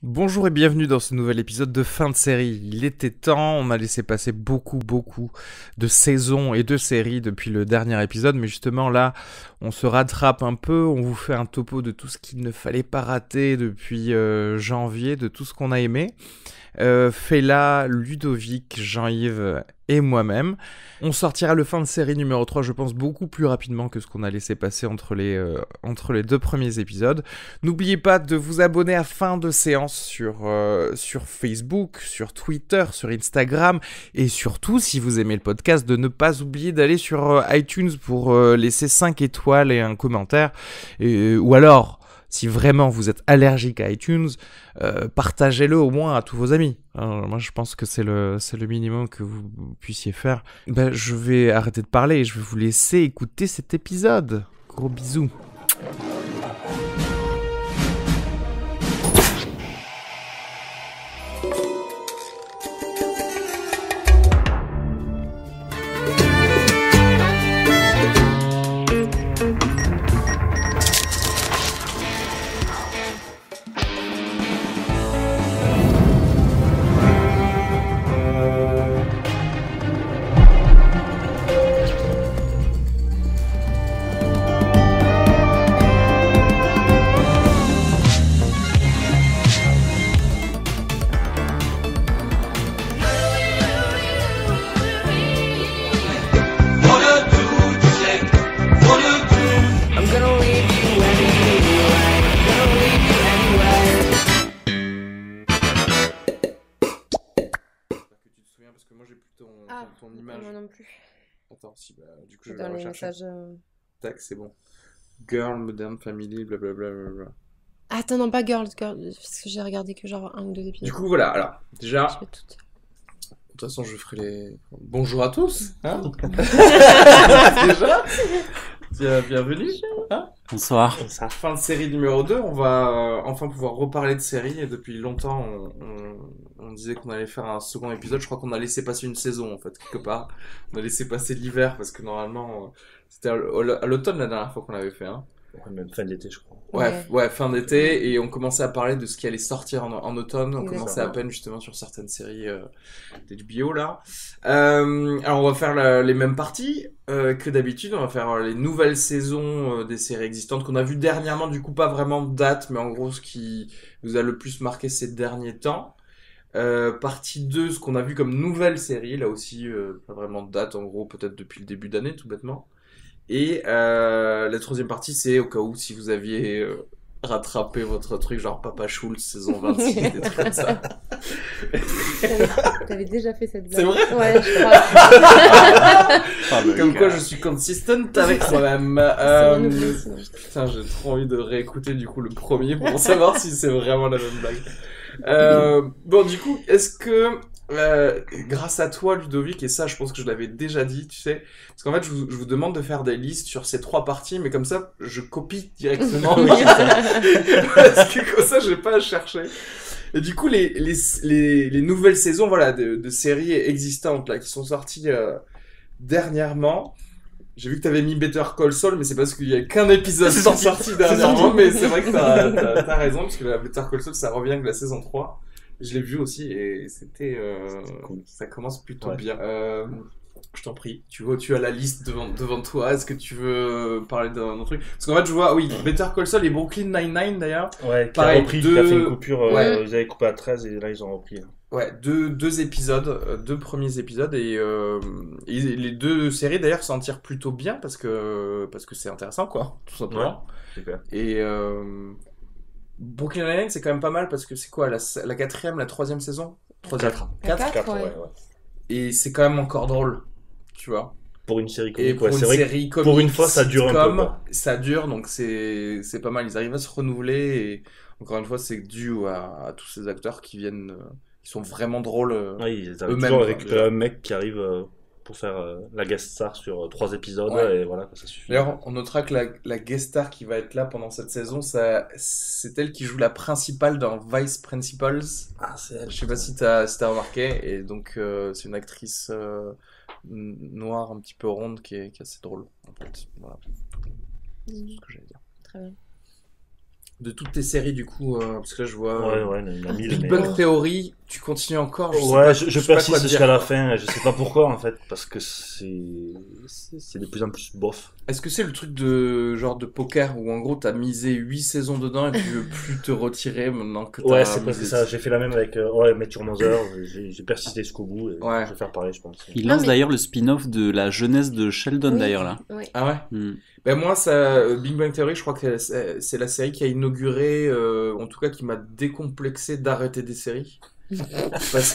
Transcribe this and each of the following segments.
Bonjour et bienvenue dans ce nouvel épisode de fin de série. Il était temps, on a laissé passer beaucoup de saisons et de séries depuis le dernier épisode, mais justement là, on se rattrape un peu, on vous fait un topo de tout ce qu'il ne fallait pas rater depuis janvier, de tout ce qu'on a aimé. Fela, Ludovic, Jean-Yves et moi-même. On sortira le fin de série numéro 3, je pense, beaucoup plus rapidement que ce qu'on a laissé passer entre les deux premiers épisodes. N'oubliez pas de vous abonner à fin de séance sur Facebook, sur Twitter, sur Instagram, et surtout, si vous aimez le podcast, de ne pas oublier d'aller sur iTunes pour laisser 5 étoiles et un commentaire, ou alors... Si vraiment vous êtes allergique à iTunes, partagez-le au moins à tous vos amis. Alors, moi, je pense que c'est le minimum que vous puissiez faire. Ben, je vais arrêter de parler et je vais vous laisser écouter cet épisode. Gros bisous. Ton image. Moi non plus. Attends, si, bah, du coup, je vais Dans la les rechercher. messages. Tac, c'est bon. Girl, Modern Family, blablabla. Attends, non, pas Girls, parce que j'ai regardé que genre un ou deux épisodes. Du coup, voilà, alors, déjà, Je fais toutes. de toute façon, je ferai les... Bonjour à tous, hein. Déjà, bienvenue, hein. Bonsoir. Fin de série numéro 2, on va enfin pouvoir reparler de série, et depuis longtemps, on disait qu'on allait faire un second épisode, je crois qu'on a laissé passer une saison, en fait, quelque part. On a laissé passer l'hiver, parce que normalement, c'était à l'automne la dernière fois qu'on l'avait fait, hein. Ouais, même fin de l'été, je crois. Ouais, fin d'été, et on commençait à parler de ce qui allait sortir en automne. On commençait à Exactement. peine justement sur certaines séries d'HBO là. Alors on va faire les mêmes parties que d'habitude. On va faire les nouvelles saisons des séries existantes qu'on a vues dernièrement. Du coup, pas vraiment de date, mais en gros ce qui nous a le plus marqué ces derniers temps. Partie 2, ce qu'on a vu comme nouvelle série, là aussi pas vraiment de date, en gros peut-être depuis le début d'année tout bêtement. Et la troisième partie, c'est au cas où si vous aviez rattrapé votre truc, genre Papa Schultz, saison 26, des trucs comme ça. T'avais déjà fait cette blague. C'est vrai? Ouais, je crois. Comme quoi je suis consistent avec moi-même. C'est mon oubli, sinon. Putain, j'ai trop envie de réécouter du coup le premier pour savoir si c'est vraiment la même blague. Bon, du coup, est-ce que grâce à toi, Ludovic, et ça, je pense que je l'avais déjà dit, tu sais, parce qu'en fait, je vous demande de faire des listes sur ces 3 parties, mais comme ça, je copie directement. Parce que comme ça, j'ai pas à chercher. Et du coup, les nouvelles saisons, voilà, de séries existantes là qui sont sorties dernièrement. J'ai vu que t'avais mis Better Call Saul, mais c'est parce qu'il y a qu'un épisode sorti dernièrement, mais c'est vrai que t'as raison, parce que la Better Call Saul, ça revient avec la saison 3. Je l'ai vu aussi, et c'était cool. ça commence plutôt Ouais. bien. Je t'en prie, tu as la liste devant toi, est-ce que tu veux parler d'un autre truc? Parce qu'en fait, je vois, oui, Better Call Saul et Brooklyn Nine-Nine, d'ailleurs. Ouais, qui Pareil, a repris, qui a fait une coupure, Ouais. ils avaient coupé à 13 et là ils ont repris. Ouais, deux épisodes, 2 premiers épisodes, et les 2 séries d'ailleurs s'en tirent plutôt bien parce que c'est intéressant quoi, tout simplement. Super. Et Brooklyn Nine-Nine c'est quand même pas mal parce que c'est quoi la 4e, la 3e saison? 3e. 4. 4, ouais. ouais. Et c'est quand même encore drôle, tu vois. Pour une série Et comique, pour ouais, une c'est vrai que série comique, pour une fois, ça dure un peu, sitcom, quoi. ça dure donc c'est pas mal. Ils arrivent à se renouveler et encore une fois c'est dû à tous ces acteurs qui viennent, qui sont vraiment drôles. Ouais, ils arrivent Eux-mêmes, toujours à quoi, récupérer déjà. un mec qui arrive pour faire la guest star sur 3 épisodes Ouais. et voilà, ça suffit. D'ailleurs, on notera que la guest star qui va être là pendant cette saison, c'est elle qui joue la principale dans Vice Principals. Ah, c'est elle. Je sais pas si t'as remarqué, et donc c'est une actrice noire un petit peu ronde qui est assez drôle, en fait. Voilà, c'est tout ce que j'allais dire. Très bien. de toutes tes séries du coup, parce que là je vois Ouais, il y en a mille, Big mais... Bang Theory, tu continues encore. Je sais Ouais, pas- je sais pas quoi persiste te jusqu'à dire. la fin, je sais pas pourquoi en fait, parce que c'est de plus en plus bof. Est-ce que c'est le truc de genre de poker où en gros t'as misé 8 saisons dedans et tu veux plus te retirer maintenant que t'as Ouais, c'est presque misé- ça, j'ai fait la même avec ouais, Met Your Mother, j'ai persisté jusqu'au bout, et Ouais. je vais faire pareil je pense. Il Non, lance mais- d'ailleurs le spin-off de la jeunesse de Sheldon, Oui, d'ailleurs, là. oui. Ah ouais. Hmm. Ben moi, ça, Big Bang Theory, je crois que c'est la série qui a inauguré, en tout cas qui m'a décomplexé d'arrêter des séries. Parce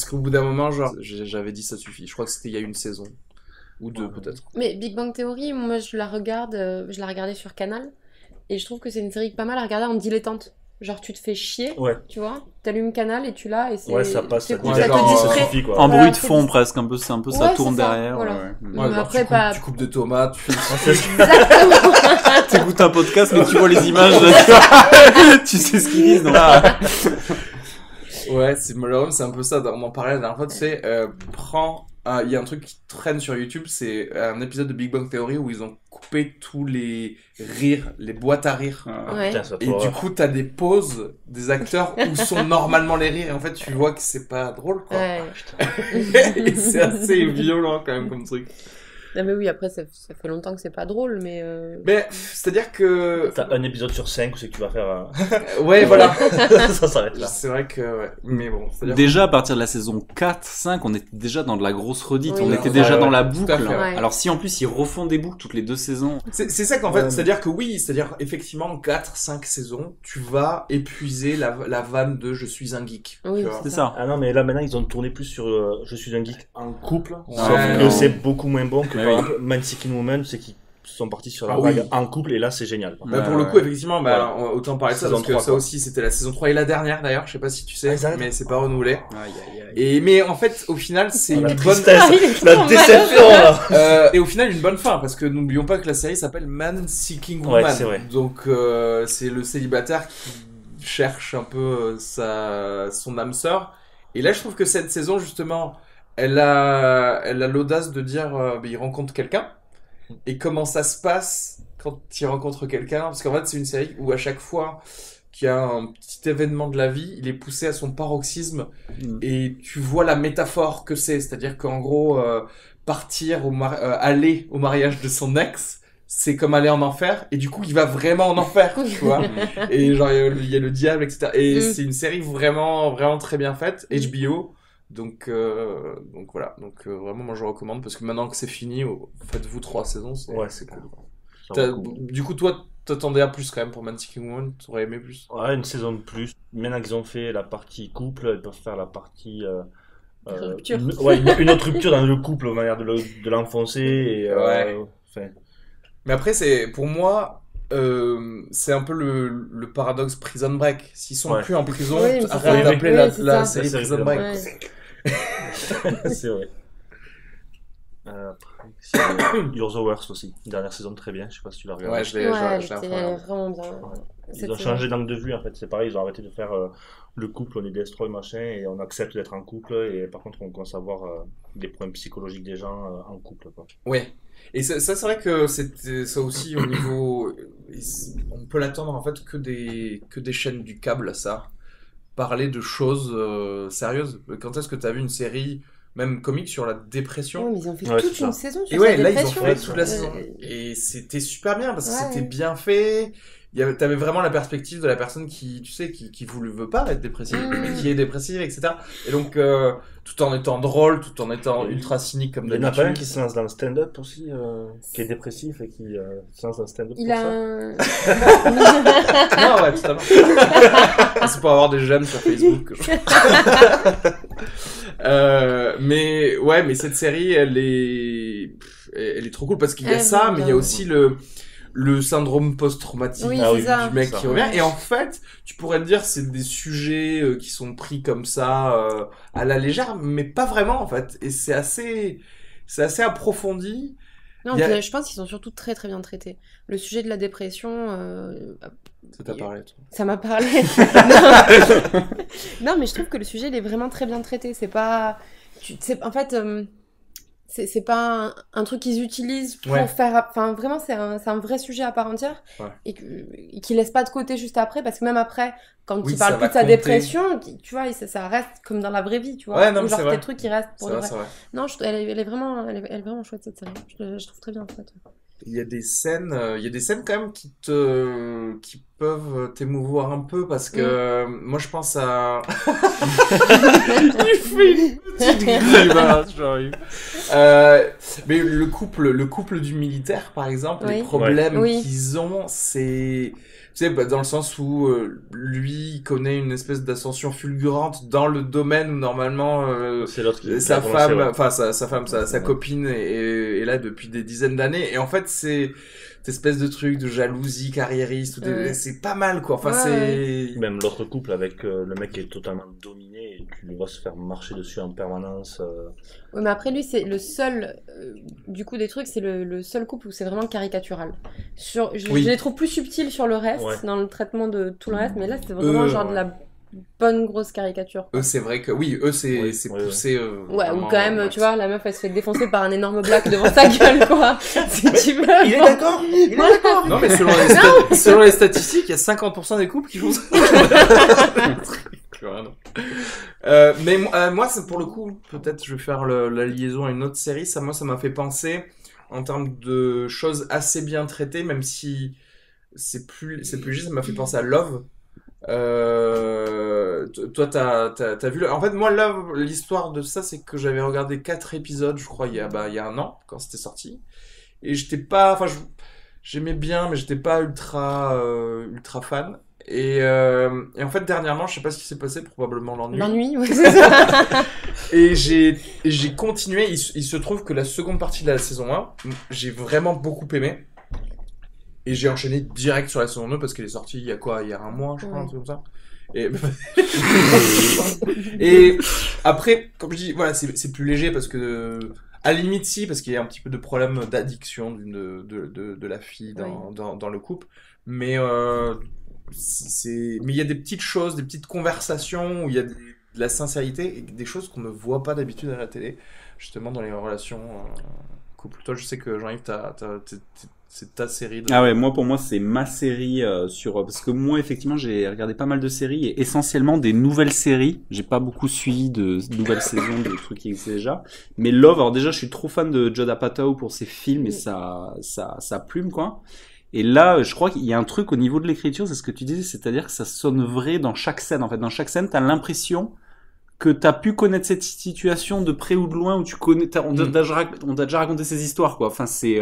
qu'au bout d'un moment, genre, j'avais dit ça suffit. Je crois que c'était il y a une saison. Ou deux peut-être. Mais Big Bang Theory, moi je la regarde, je la regardais sur Canal, et je trouve que c'est une série pas mal à regarder en dilettante. Genre tu te fais chier, Ouais, tu vois, t'allumes Canal et tu l'as, et c'est... ouais, ça passe, c'est ça, cool, Ouais, ça genre, te ça distrait. suffit quoi. En Voilà, bruit de c'est fond, dis- presque, un peu, ça Ouais, tourne c'est ça, derrière. voilà. ouais. Mais genre, après, pas... tu coupes des tomates, tu Exactement. T'écoutes un podcast, mais tu vois les images, tu sais ce qu'ils disent, non? Ouais, c'est malheureux, c'est un peu ça. On en parlait la dernière fois, tu sais, il y a un truc qui traîne sur YouTube, c'est un épisode de Big Bang Theory où ils ont coupé tous les rires, les boîtes à rire. Ouais. Putain, ça Et doit- du coup, t'as des pauses des acteurs où sont normalement les rires. Et en fait, tu vois que c'est pas drôle, quoi. Ouais. Et c'est assez violent, quand même, comme truc. Non mais oui, après ça fait longtemps que c'est pas drôle, mais... Mais, c'est-à-dire que... T'as un épisode sur 5 où c'est que tu vas faire Ouais, voilà. ça s'arrête là. C'est vrai que, ouais. Mais bon, c'est-à-dire Déjà, à partir de la saison 4, 5, on était déjà dans de la grosse redite, Oui, on ouais, était ouais, déjà ouais, dans la tout à boucle. fait, ouais. Alors si en plus ils refont des boucles toutes les 2 saisons, C'est ça qu'en fait, Ouais. c'est-à-dire que oui, c'est-à-dire effectivement en 4-5 saisons, tu vas épuiser la vanne de je suis un geek. Oui, tu vois. c'est ça. Ah non, mais là maintenant ils ont tourné plus sur Je suis un geek en couple, Ouais, sauf non. que c'est beaucoup moins bon que Ouais, par oui. exemple Man Seeking Woman, c'est qu'ils sont partis sur la Ah oui. vague en couple et là c'est génial. quoi. Bah, pour le coup, effectivement, autant parler de ça, Saison parce que 3, ça quoi. aussi, c'était la saison 3 et la dernière d'ailleurs, je sais pas si tu sais, Ah, ils arrêtent. mais c'est pas renouvelé. Aïe, aïe, aïe. Mais en fait, au final, c'est Oh, la une bonne... tristesse, Ah, il est la trop déception là. Et au final, une bonne fin, parce que n'oublions pas que la série s'appelle Man Seeking Ouais, Woman. c'est vrai. Donc, c'est le célibataire qui cherche un peu son âme sœur. Et là, je trouve que cette saison, justement, elle a l'audace de dire, il rencontre quelqu'un. Et comment ça se passe quand il rencontre quelqu'un? Parce qu'en fait, c'est une série où à chaque fois qu'il y a un petit événement de la vie, il est poussé à son paroxysme. Mm. Et tu vois la métaphore que c'est. C'est-à-dire qu'en gros, aller au mariage de son ex, c'est comme aller en enfer. Et du coup, il va vraiment en enfer, tu vois. Et genre, il y a le diable, etc. Et Mm. c'est une série vraiment, vraiment très bien faite. HBO. Donc voilà. Donc vraiment, moi, je recommande. Parce que maintenant que c'est fini, faites-vous 3 saisons. Ouais, c'est cool. Ça vaut le coup. Du coup, toi, t'attendais à plus quand même pour Man Seeking Woman. T'aurais aimé plus. Ouais, une saison de plus. Maintenant qu'ils ont fait la partie couple, ils peuvent faire la partie Rupture. une autre rupture dans le couple, au manière de l'enfoncer et Ouais. enfin, Mais après, pour moi, c'est un peu le paradoxe Prison Break. S'ils sont Ouais. plus en prison, Oui, mais c'est arrête ça. d'appeler Oui, la c'est ça. série La série Prison Prison Break. Ouais. c'est vrai. Après, c'est You're the Worst aussi. Une dernière saison très bien, je sais pas si tu l'as regardé. Ouais, je l'ai Ouais, je elle l'ai était enfin, vraiment bien. Ouais. Ils Cette ont saison. changé d'angle de vue en fait, c'est pareil, ils ont arrêté de faire le couple, on est destroy machin et on accepte d'être en couple et par contre on commence à voir les problèmes psychologiques des gens en couple quoi. Ouais. Et ça c'est vrai que c'était ça aussi au niveau. On peut l'attendre en fait que des chaînes du câble, ça. Parler de choses sérieuses. Quand est-ce que t'as vu une série, même comique, sur la dépression? Ouais, mais ils ont fait Ouais, toute c'est une ça. saison sur Et ouais, sa là, ils ont dépression. fait toute la saison. Euh, Et c'était super bien parce que Ouais, c'était ouais. bien fait. T'avais vraiment la perspective de la personne qui, tu sais, qui veut pas être dépressive, mais qui est dépressive, etc. Et donc, tout en étant drôle, tout en étant ultra cynique comme Il y en a pas un d'habitude. qui se lance dans le stand-up aussi, qui est dépressif et qui se lance dans le stand-up Il pour a ça. un... Non, ouais, totalement. C'est pour avoir des j'aime sur Facebook. Mais ouais, mais cette série, elle est trop cool parce qu'il y a Elle ça, est mais il y a bien. aussi le syndrome post-traumatique Oui, Ah c'est oui, ça. du mec ça. qui revient. Et en fait, tu pourrais te dire c'est des sujets qui sont pris comme ça à la légère, mais pas vraiment en fait. Et c'est assez approfondi. Non, Il y a- puis, je pense qu'ils sont surtout très très bien traités. Le sujet de la dépression, Ça t'a parlé, toi. ça m'a parlé. Non, mais je trouve que le sujet il est vraiment très bien traité. C'est pas, en fait, c'est pas un truc qu'ils utilisent pour Ouais. faire... Enfin, vraiment, c'est un vrai sujet à part entière. Ouais. Et qu'ils laissent pas de côté juste après, parce que même après, quand Oui, il ça parle plus va de sa compter. dépression, tu vois, ça reste comme dans la vraie vie, tu vois. Ouais, non, Ou mais genre c'est vrai. des trucs qui restent pour C'est de vrai, vrai. c'est vrai. Non, elle est vraiment chouette, cette série. Je trouve très bien, en fait. Il y a des scènes, quand même qui peuvent t'émouvoir un peu parce que moi je pense à. Il fait une petite grimace, j'arrive. Mais le couple du militaire, par exemple, Oui. les problèmes Oui. qu'ils ont, c'est. Tu sais, bah, dans le sens où lui il connaît une espèce d'ascension fulgurante dans le domaine où normalement C'est l'autre qui sa a commencé, femme, ouais. enfin sa femme, sa Ouais. copine est là depuis des dizaines d'années. Et en fait, c'est cette espèce de truc de jalousie carriériste. Ouais. C'est pas mal, quoi. Enfin, Ouais, c'est... Même l'autre couple avec le mec qui est totalement dominé et tu le vois se faire marcher dessus en permanence. Oui, mais après, lui, c'est le seul, du coup, des trucs, c'est le seul couple où c'est vraiment caricatural. Oui. Je les trouve plus subtils sur le reste, Ouais. dans le traitement de tout le reste, mais là, c'est vraiment genre de la bonne grosse caricature. Eux, c'est vrai que... Oui, eux, c'est Oui, c'est oui, poussé... Ouais, ou vraiment, quand même, max. tu vois, la meuf, elle se fait défoncer par un énorme black devant sa gueule, quoi. Si tu veux. Il est d'accord. Il est d'accord. Non, mais selon les statistiques, il y a 50% des couples qui font ça. Mais moi, c'est pour le coup, peut-être je vais faire la liaison à une autre série. Ça m'a fait penser en termes de choses assez bien traitées, même si c'est plus léger. Ça m'a fait penser à Love. Toi, t'as vu en fait, moi, Love, l'histoire de ça, c'est que j'avais regardé 4 épisodes, je crois, il y a un an, quand c'était sorti. Et j'étais pas, enfin, j'aimais bien, mais j'étais pas ultra fan. Et en fait, dernièrement, je sais pas ce qui s'est passé, probablement l'ennui. L'ennui, ouais, c'est ça. Et j'ai continué. Il se trouve que la seconde partie de la saison 1, j'ai vraiment beaucoup aimé. Et j'ai enchaîné direct sur la saison 2 parce qu'elle est sortie il y a quoi? Il y a un mois, je crois, un truc comme ça. Et après, comme je dis, voilà, c'est plus léger parce que, à la limite, si, parce qu'il y a un petit peu de problème d'addiction de la fille dans le couple. Mais, mais il y a des petites choses, des petites conversations où il y a de la sincérité et des choses qu'on ne voit pas d'habitude à la télé, justement dans les relations couple. Toi, je sais que Jean-Yves, c'est ta série. Ah ouais, pour moi, c'est ma série parce que moi, effectivement, j'ai regardé pas mal de séries et essentiellement des nouvelles séries. J'ai pas beaucoup suivi de nouvelles saisons, de trucs qui existaient déjà. Mais Love, alors déjà, je suis trop fan de Judd Apatow pour ses films et sa plume, quoi. Et là, je crois qu'il y a un truc au niveau de l'écriture, c'est ce que tu disais, c'est-à-dire que ça sonne vrai dans chaque scène. En fait, dans chaque scène, t'as l'impression que t'as pu connaître cette situation de près ou de loin où tu connais, on t'a déjà raconté ces histoires, quoi. Enfin, il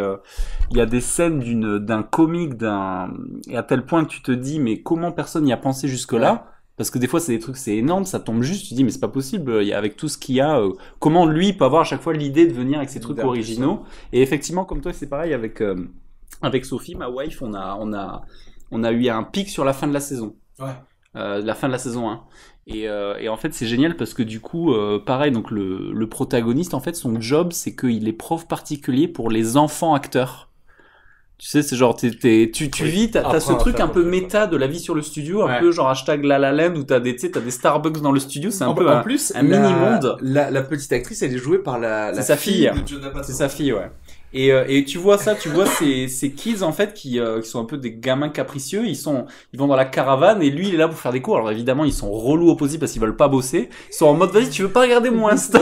y a des scènes d'un comique, et à tel point que tu te dis, mais comment personne n'y a pensé jusque-là? Ouais. Parce que des fois, c'est des trucs, c'est énorme, ça tombe juste, tu te dis, mais c'est pas possible, avec tout ce qu'il y a, comment lui peut avoir à chaque fois l'idée de venir avec ces trucs originaux. Et effectivement, comme toi, c'est pareil avec Sophie, ma wife, on a eu un pic sur la fin de la saison. Ouais. La fin de la saison 1. Et en fait, c'est génial parce que du coup, pareil, donc le protagoniste, en fait, son job, c'est qu'il est prof particulier pour les enfants acteurs. Tu sais, c'est genre, tu vis, t'as ce truc un peu méta de la vie sur le studio, un peu genre hashtag La La Land où t'as des Starbucks dans le studio, c'est un peu en plus, un mini-monde. La petite actrice, elle est jouée par la sa fille. De Judd Apatow. C'est sa fille, ouais. Et tu vois ces kids en fait qui sont un peu des gamins capricieux, ils vont dans la caravane et lui il est là pour faire des cours. Alors évidemment ils sont relous au possible parce qu'ils veulent pas bosser. Ils sont en mode vas-y tu veux pas regarder mon Insta.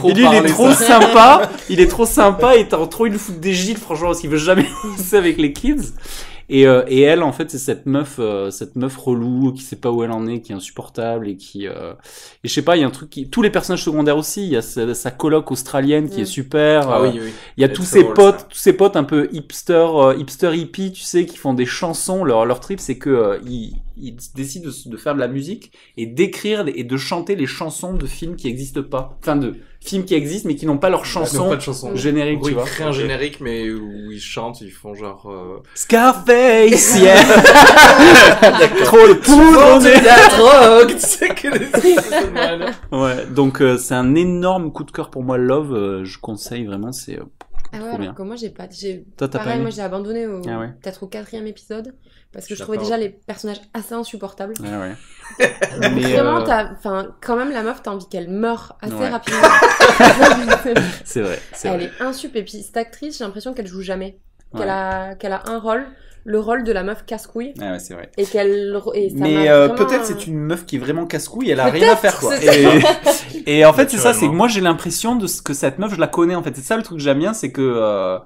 Et lui il est trop sympa, et t'as trop il foutre des gîtes franchement parce qu'il veut jamais bosser avec les kids. Et elle, en fait, c'est cette meuf relou, qui sait pas où elle en est, qui est insupportable, et et je sais pas, il y a un truc tous les personnages secondaires aussi, il y a sa coloc australienne qui est super, oui. Il y a tous ses potes un peu hipster hippie, tu sais, qui font des chansons, leur trip, c'est que, ils décident de faire de la musique, et d'écrire et de chanter les chansons de films qui existent pas. Enfin, de films qui existent, mais qui n'ont pas leur chanson générique, tu vois. Ils créent un générique, mais où ils chantent, ils font genre, Scarface, yeah! Trop le poudre de la drogue! Tu sais que les trucs, ouais, donc, c'est un énorme coup de cœur pour moi, Love, je conseille vraiment, c'est Ah ouais, trop bien. alors que moi Toi, t'as pas pareil, aimé moi j'ai abandonné Ah ouais. peut-être au 4e épisode parce que Je je suis trouvais d'accord. déjà les personnages assez insupportables. Ouais, ouais. Mais, Vraiment, quand même la meuf, t'as envie qu'elle meure assez Ouais. rapidement. c'est vrai, c'est Elle vrai. est insup. Et puis cette actrice, j'ai l'impression qu'elle joue jamais. Ouais. Qu'elle a un rôle, le rôle de la meuf casse-couille. Ouais, ouais, c'est vrai. Et ça Mais m'a vraiment... peut-être c'est une meuf qui est vraiment casse-couille, elle a Peut-être, rien à faire quoi. c'est Et en fait c'est ça, c'est que Naturellement. moi j'ai l'impression que cette meuf je la connais en fait. C'est ça le truc que j'aime bien, c'est que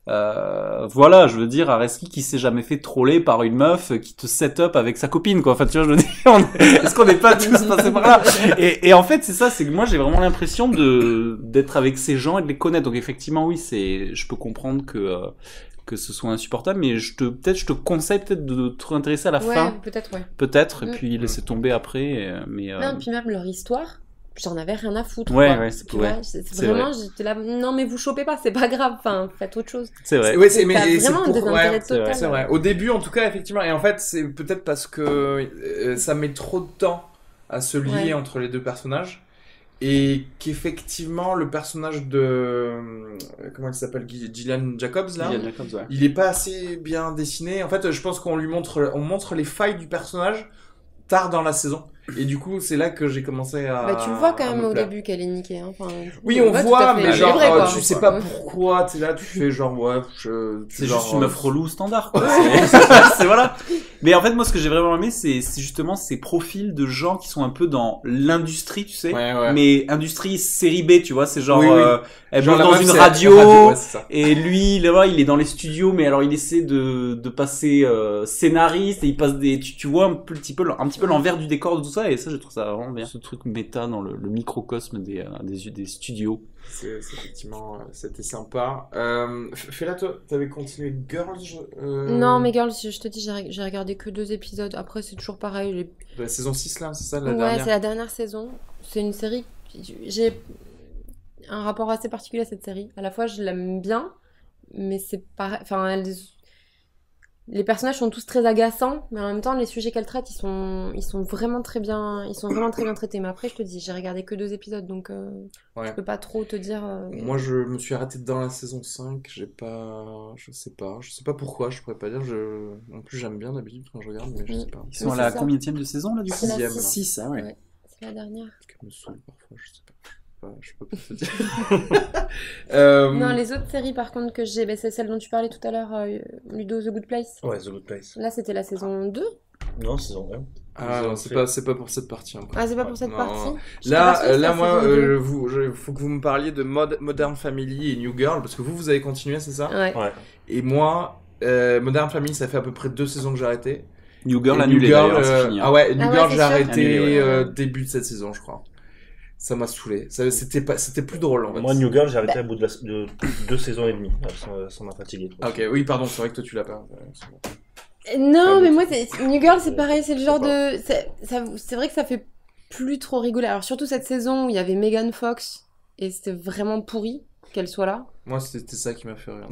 voilà, je veux dire Areski qui s'est jamais fait troller par une meuf qui te set up avec sa copine quoi. Enfin tu vois, je veux dire, est-ce qu'on n'est pas tous passés par là et en fait c'est ça, c'est que moi j'ai vraiment l'impression d'être avec ces gens et de les connaître. Donc effectivement oui, je peux comprendre que ce soit insupportable, mais je te conseille peut-être de te réintéresser à la Ouais, fin, peut-être, ouais. peut-être, et puis laisser tomber après, mais Non, puis même leur histoire, j'en avais rien à foutre. Ouais, quoi. ouais, c'est Tu ouais. vois, c'est C'est vraiment, j'étais là, non mais vous chopez pas, c'est pas grave, enfin, faites autre chose. c'est vrai. Ouais, T'as mais c'est vraiment un pour... désintérêt ouais, total. c'est vrai. Au début, en tout cas, effectivement. Et en fait, c'est peut-être parce que ça met trop de temps à se lier Ouais. entre les deux personnages. Et qu'effectivement, le personnage de... comment il s'appelle, Gillian Jacobs, là, Ian Jacobs, ouais. il est pas assez bien dessiné. En fait, je pense qu'on montre les failles du personnage tard dans la saison. Et du coup, c'est là que j'ai commencé à... Bah, tu le vois quand à même me au plaire. début qu'elle est niquée. Hein. Enfin, Oui, on on tout à voit, fait mais genre, équilibré, quoi. tu sais pas pourquoi, t'es là, tu fais genre, ouais, C'est genre, juste une meuf relou standard, quoi. C'est voilà. Mais en fait, moi, ce que j'ai vraiment aimé, c'est justement ces profils de gens qui sont un peu dans l'industrie, tu sais. Ouais, ouais. Mais industrie série B, tu vois. C'est genre, Oui, oui. elle Genre, bosse la dans meuf, une c'est radio. ouais, c'est ça. Et lui, là, il est dans les studios, mais alors il essaie de passer scénariste et il passe tu vois un petit peu l'envers du décor de tout ça, et ça, je trouve ça vraiment bien. Ce truc méta dans le microcosme des studios. C'est effectivement, c'était sympa. Fais-la, toi, t'avais continué Girls Non, mais Girls, je te dis, j'ai regardé que 2 épisodes. Après, c'est toujours pareil. La saison 6, là, c'est ça, la Ouais, dernière c'est la dernière saison. C'est une série. J'ai un rapport assez particulier à cette série. À la fois, je l'aime bien, mais c'est pareil. Enfin, les personnages sont tous très agaçants, mais en même temps, les sujets qu'elle traite, ils sont vraiment très bien traités. Mais après, je te dis, j'ai regardé que 2 épisodes, donc Ouais. je peux pas trop te dire. Moi, je me suis arrêté dans la saison 5, je sais pas pourquoi, je pourrais pas dire, en plus j'aime bien d'habitude quand je regarde, mais je sais pas. Ils sont Oui, à la c'est ça. combienième de saison, là, du coup? C'est la 6e, là. 6, ah ouais. Ouais. C'est la dernière. Parce qu'elle me saoule parfois, je sais pas. Je peux pas te dire. Non, les autres séries, par contre, que j'ai, c'est celle dont tu parlais tout à l'heure, Ludo, The Good Place. Ouais, The Good Place. Là, c'était la saison 2. Non, saison 1. Ah Ils ont non, fait- c'est pas pour cette partie encore. Ah, c'est pas pour cette Non. partie. J'étais pas sûre que Là, c'était la moi, saison 2. faut que vous me parliez de Modern Family et New Girl, parce que vous avez continué, c'est ça? Ouais. Ouais. Et moi, Modern Family, ça fait à peu près 2 saisons que j'ai arrêté. New Girl Et annulé, New Girl, d'ailleurs, c'est fini. hein. ah ouais, New Ah ouais, Girl, c'est j'ai sûr. arrêté Annulé, ouais. début de cette saison, je crois. Ça m'a saoulé. C'était plus drôle, en fait. Moi, New Girl, j'ai arrêté au bout de 2 saisons et demie. Ça m'a fatigué. trop. Ah, ok, oui, pardon, c'est vrai que toi, tu l'as pas. Non, Ah, mais bon. moi, New Girl, c'est pareil, c'est le Je genre sais de. C'est vrai que ça fait plus trop rigoler. Alors, surtout cette saison où il y avait Megan Fox, et c'était vraiment pourri qu'elle soit là. Moi, c'était ça qui m'a fait rire.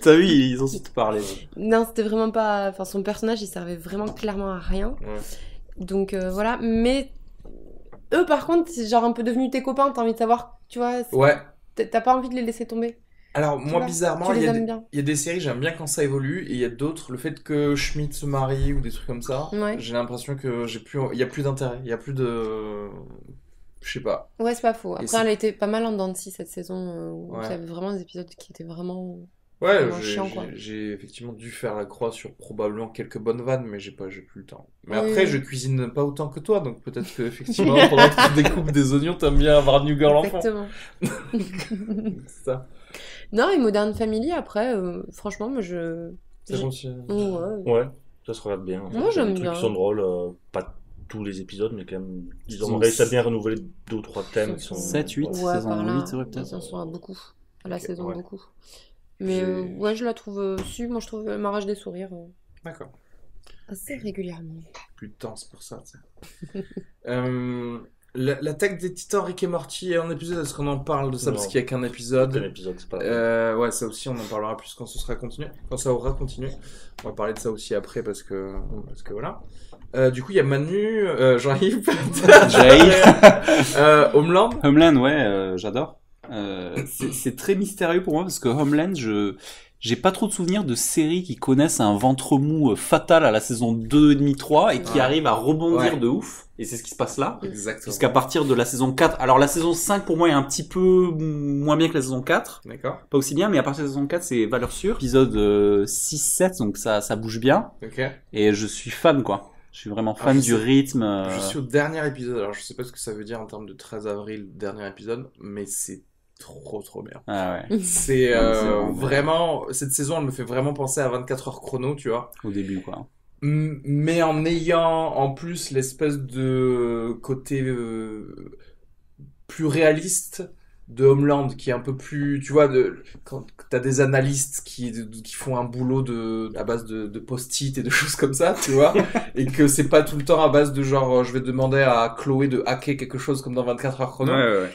T'as vu, ils ont surtout parlé. Non, c'était vraiment pas. Enfin, son personnage, il servait vraiment clairement à rien. Ouais. Donc, voilà. Mais eux, par contre, c'est genre un peu devenu tes copains, t'as envie de savoir, tu vois, Ouais. t'as pas envie de les laisser tomber. Alors, moi, vois, bizarrement, tu il les y a aimes bien. il y a des séries, j'aime bien quand ça évolue, et il y a d'autres, le fait que Schmidt se marie ou des trucs comme ça, Ouais. j'ai l'impression que il y a plus d'intérêt, il y a plus de, je sais pas. Ouais, c'est pas faux. Et Après, c'est- elle a été pas mal en dents de scie cette saison, où Ouais. il y avait vraiment des épisodes qui étaient vraiment. Ouais, Vraiment chiant, quoi. j'ai effectivement dû faire la croix sur probablement quelques bonnes vannes, mais j'ai plus le temps. Mais Oui, après, oui. je cuisine pas autant que toi, donc peut-être que effectivement, pendant que tu découpes des oignons, t'aimes bien avoir New Girl enfant. Exactement. C'est ça. Non, et Modern Family, après, franchement, moi, je. C'est bon, tu- Ouais. Ouais, ça se regarde bien. Moi, j'aime Les trucs bien. qui sont drôles, pas tous les épisodes, mais quand même, ils ont Ils ont réussi à bien renouveler 2 ou 3 thèmes. qui sont- 7, 8. Ouais, saison par là. 8, c'est vrai, peut-être. Ils en sont à beaucoup. À la Ok, saison, ouais. beaucoup. Mais ouais, je la trouve. Moi, je trouve elle m'arrache des sourires D'accord. assez régulièrement. Plus de temps, c'est pour ça. Tu sais. L'attaque des titans Rick et Morty est en épisode, est-ce qu'on en parle de ça? Non. Parce qu'il n'y a qu'un Un épisode. épisode, c'est pas Ouais, ça aussi, on en parlera plus quand ça aura continué. On va parler de ça aussi après parce que voilà. Du coup, il y a Manu, Jean-Yves, Jean-Yves. Homeland. Homeland, ouais, j'adore. C'est très mystérieux pour moi parce que Homeland, j'ai pas trop de souvenirs de séries qui connaissent un ventre mou fatal à la saison 2 et demi 3 et qui arrivent à rebondir de ouf. Et c'est ce qui se passe là. Exactement. Puisqu'à partir de la saison 4, alors la saison 5 pour moi est un petit peu moins bien que la saison 4. D'accord. Pas aussi bien, mais à partir de la saison 4 c'est valeur sûre. Épisode 6-7, donc ça bouge bien. Ok. Et je suis fan quoi. Je suis vraiment fan du rythme. Je suis au dernier épisode, alors je sais pas ce que ça veut dire en termes de 13 avril, dernier épisode, mais c'est trop bien. Ah ouais. C'est vraiment vraiment, cette saison elle me fait vraiment penser à 24 heures chrono, tu vois. Au début quoi. Mais en ayant en plus l'espèce de côté plus réaliste de Homeland qui est un peu plus, tu vois, quand t'as des analystes qui font un boulot à base de post-it et de choses comme ça, tu vois, et que c'est pas tout le temps à base de genre je vais demander à Chloé de hacker quelque chose comme dans 24 heures chrono. Ouais.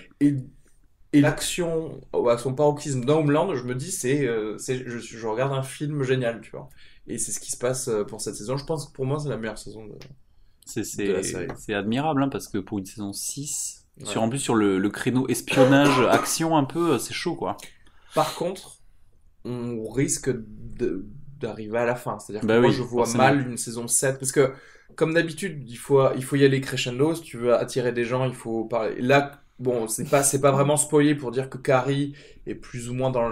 Et l'action à son paroxysme dans Homeland, je me dis je regarde un film génial, tu vois. Et c'est ce qui se passe pour cette saison. Je pense que pour moi c'est la meilleure saison de la série. C'est admirable hein, parce que pour une saison 6, en plus sur le créneau espionnage action un peu, c'est chaud quoi. Par contre, on risque d'arriver à la fin. C'est-à-dire que moi je vois forcément. mal une saison 7 parce que comme d'habitude, il faut y aller crescendo si tu veux attirer des gens, il faut parler. Là bon, c'est pas vraiment spoilé pour dire que Carrie est plus ou moins dans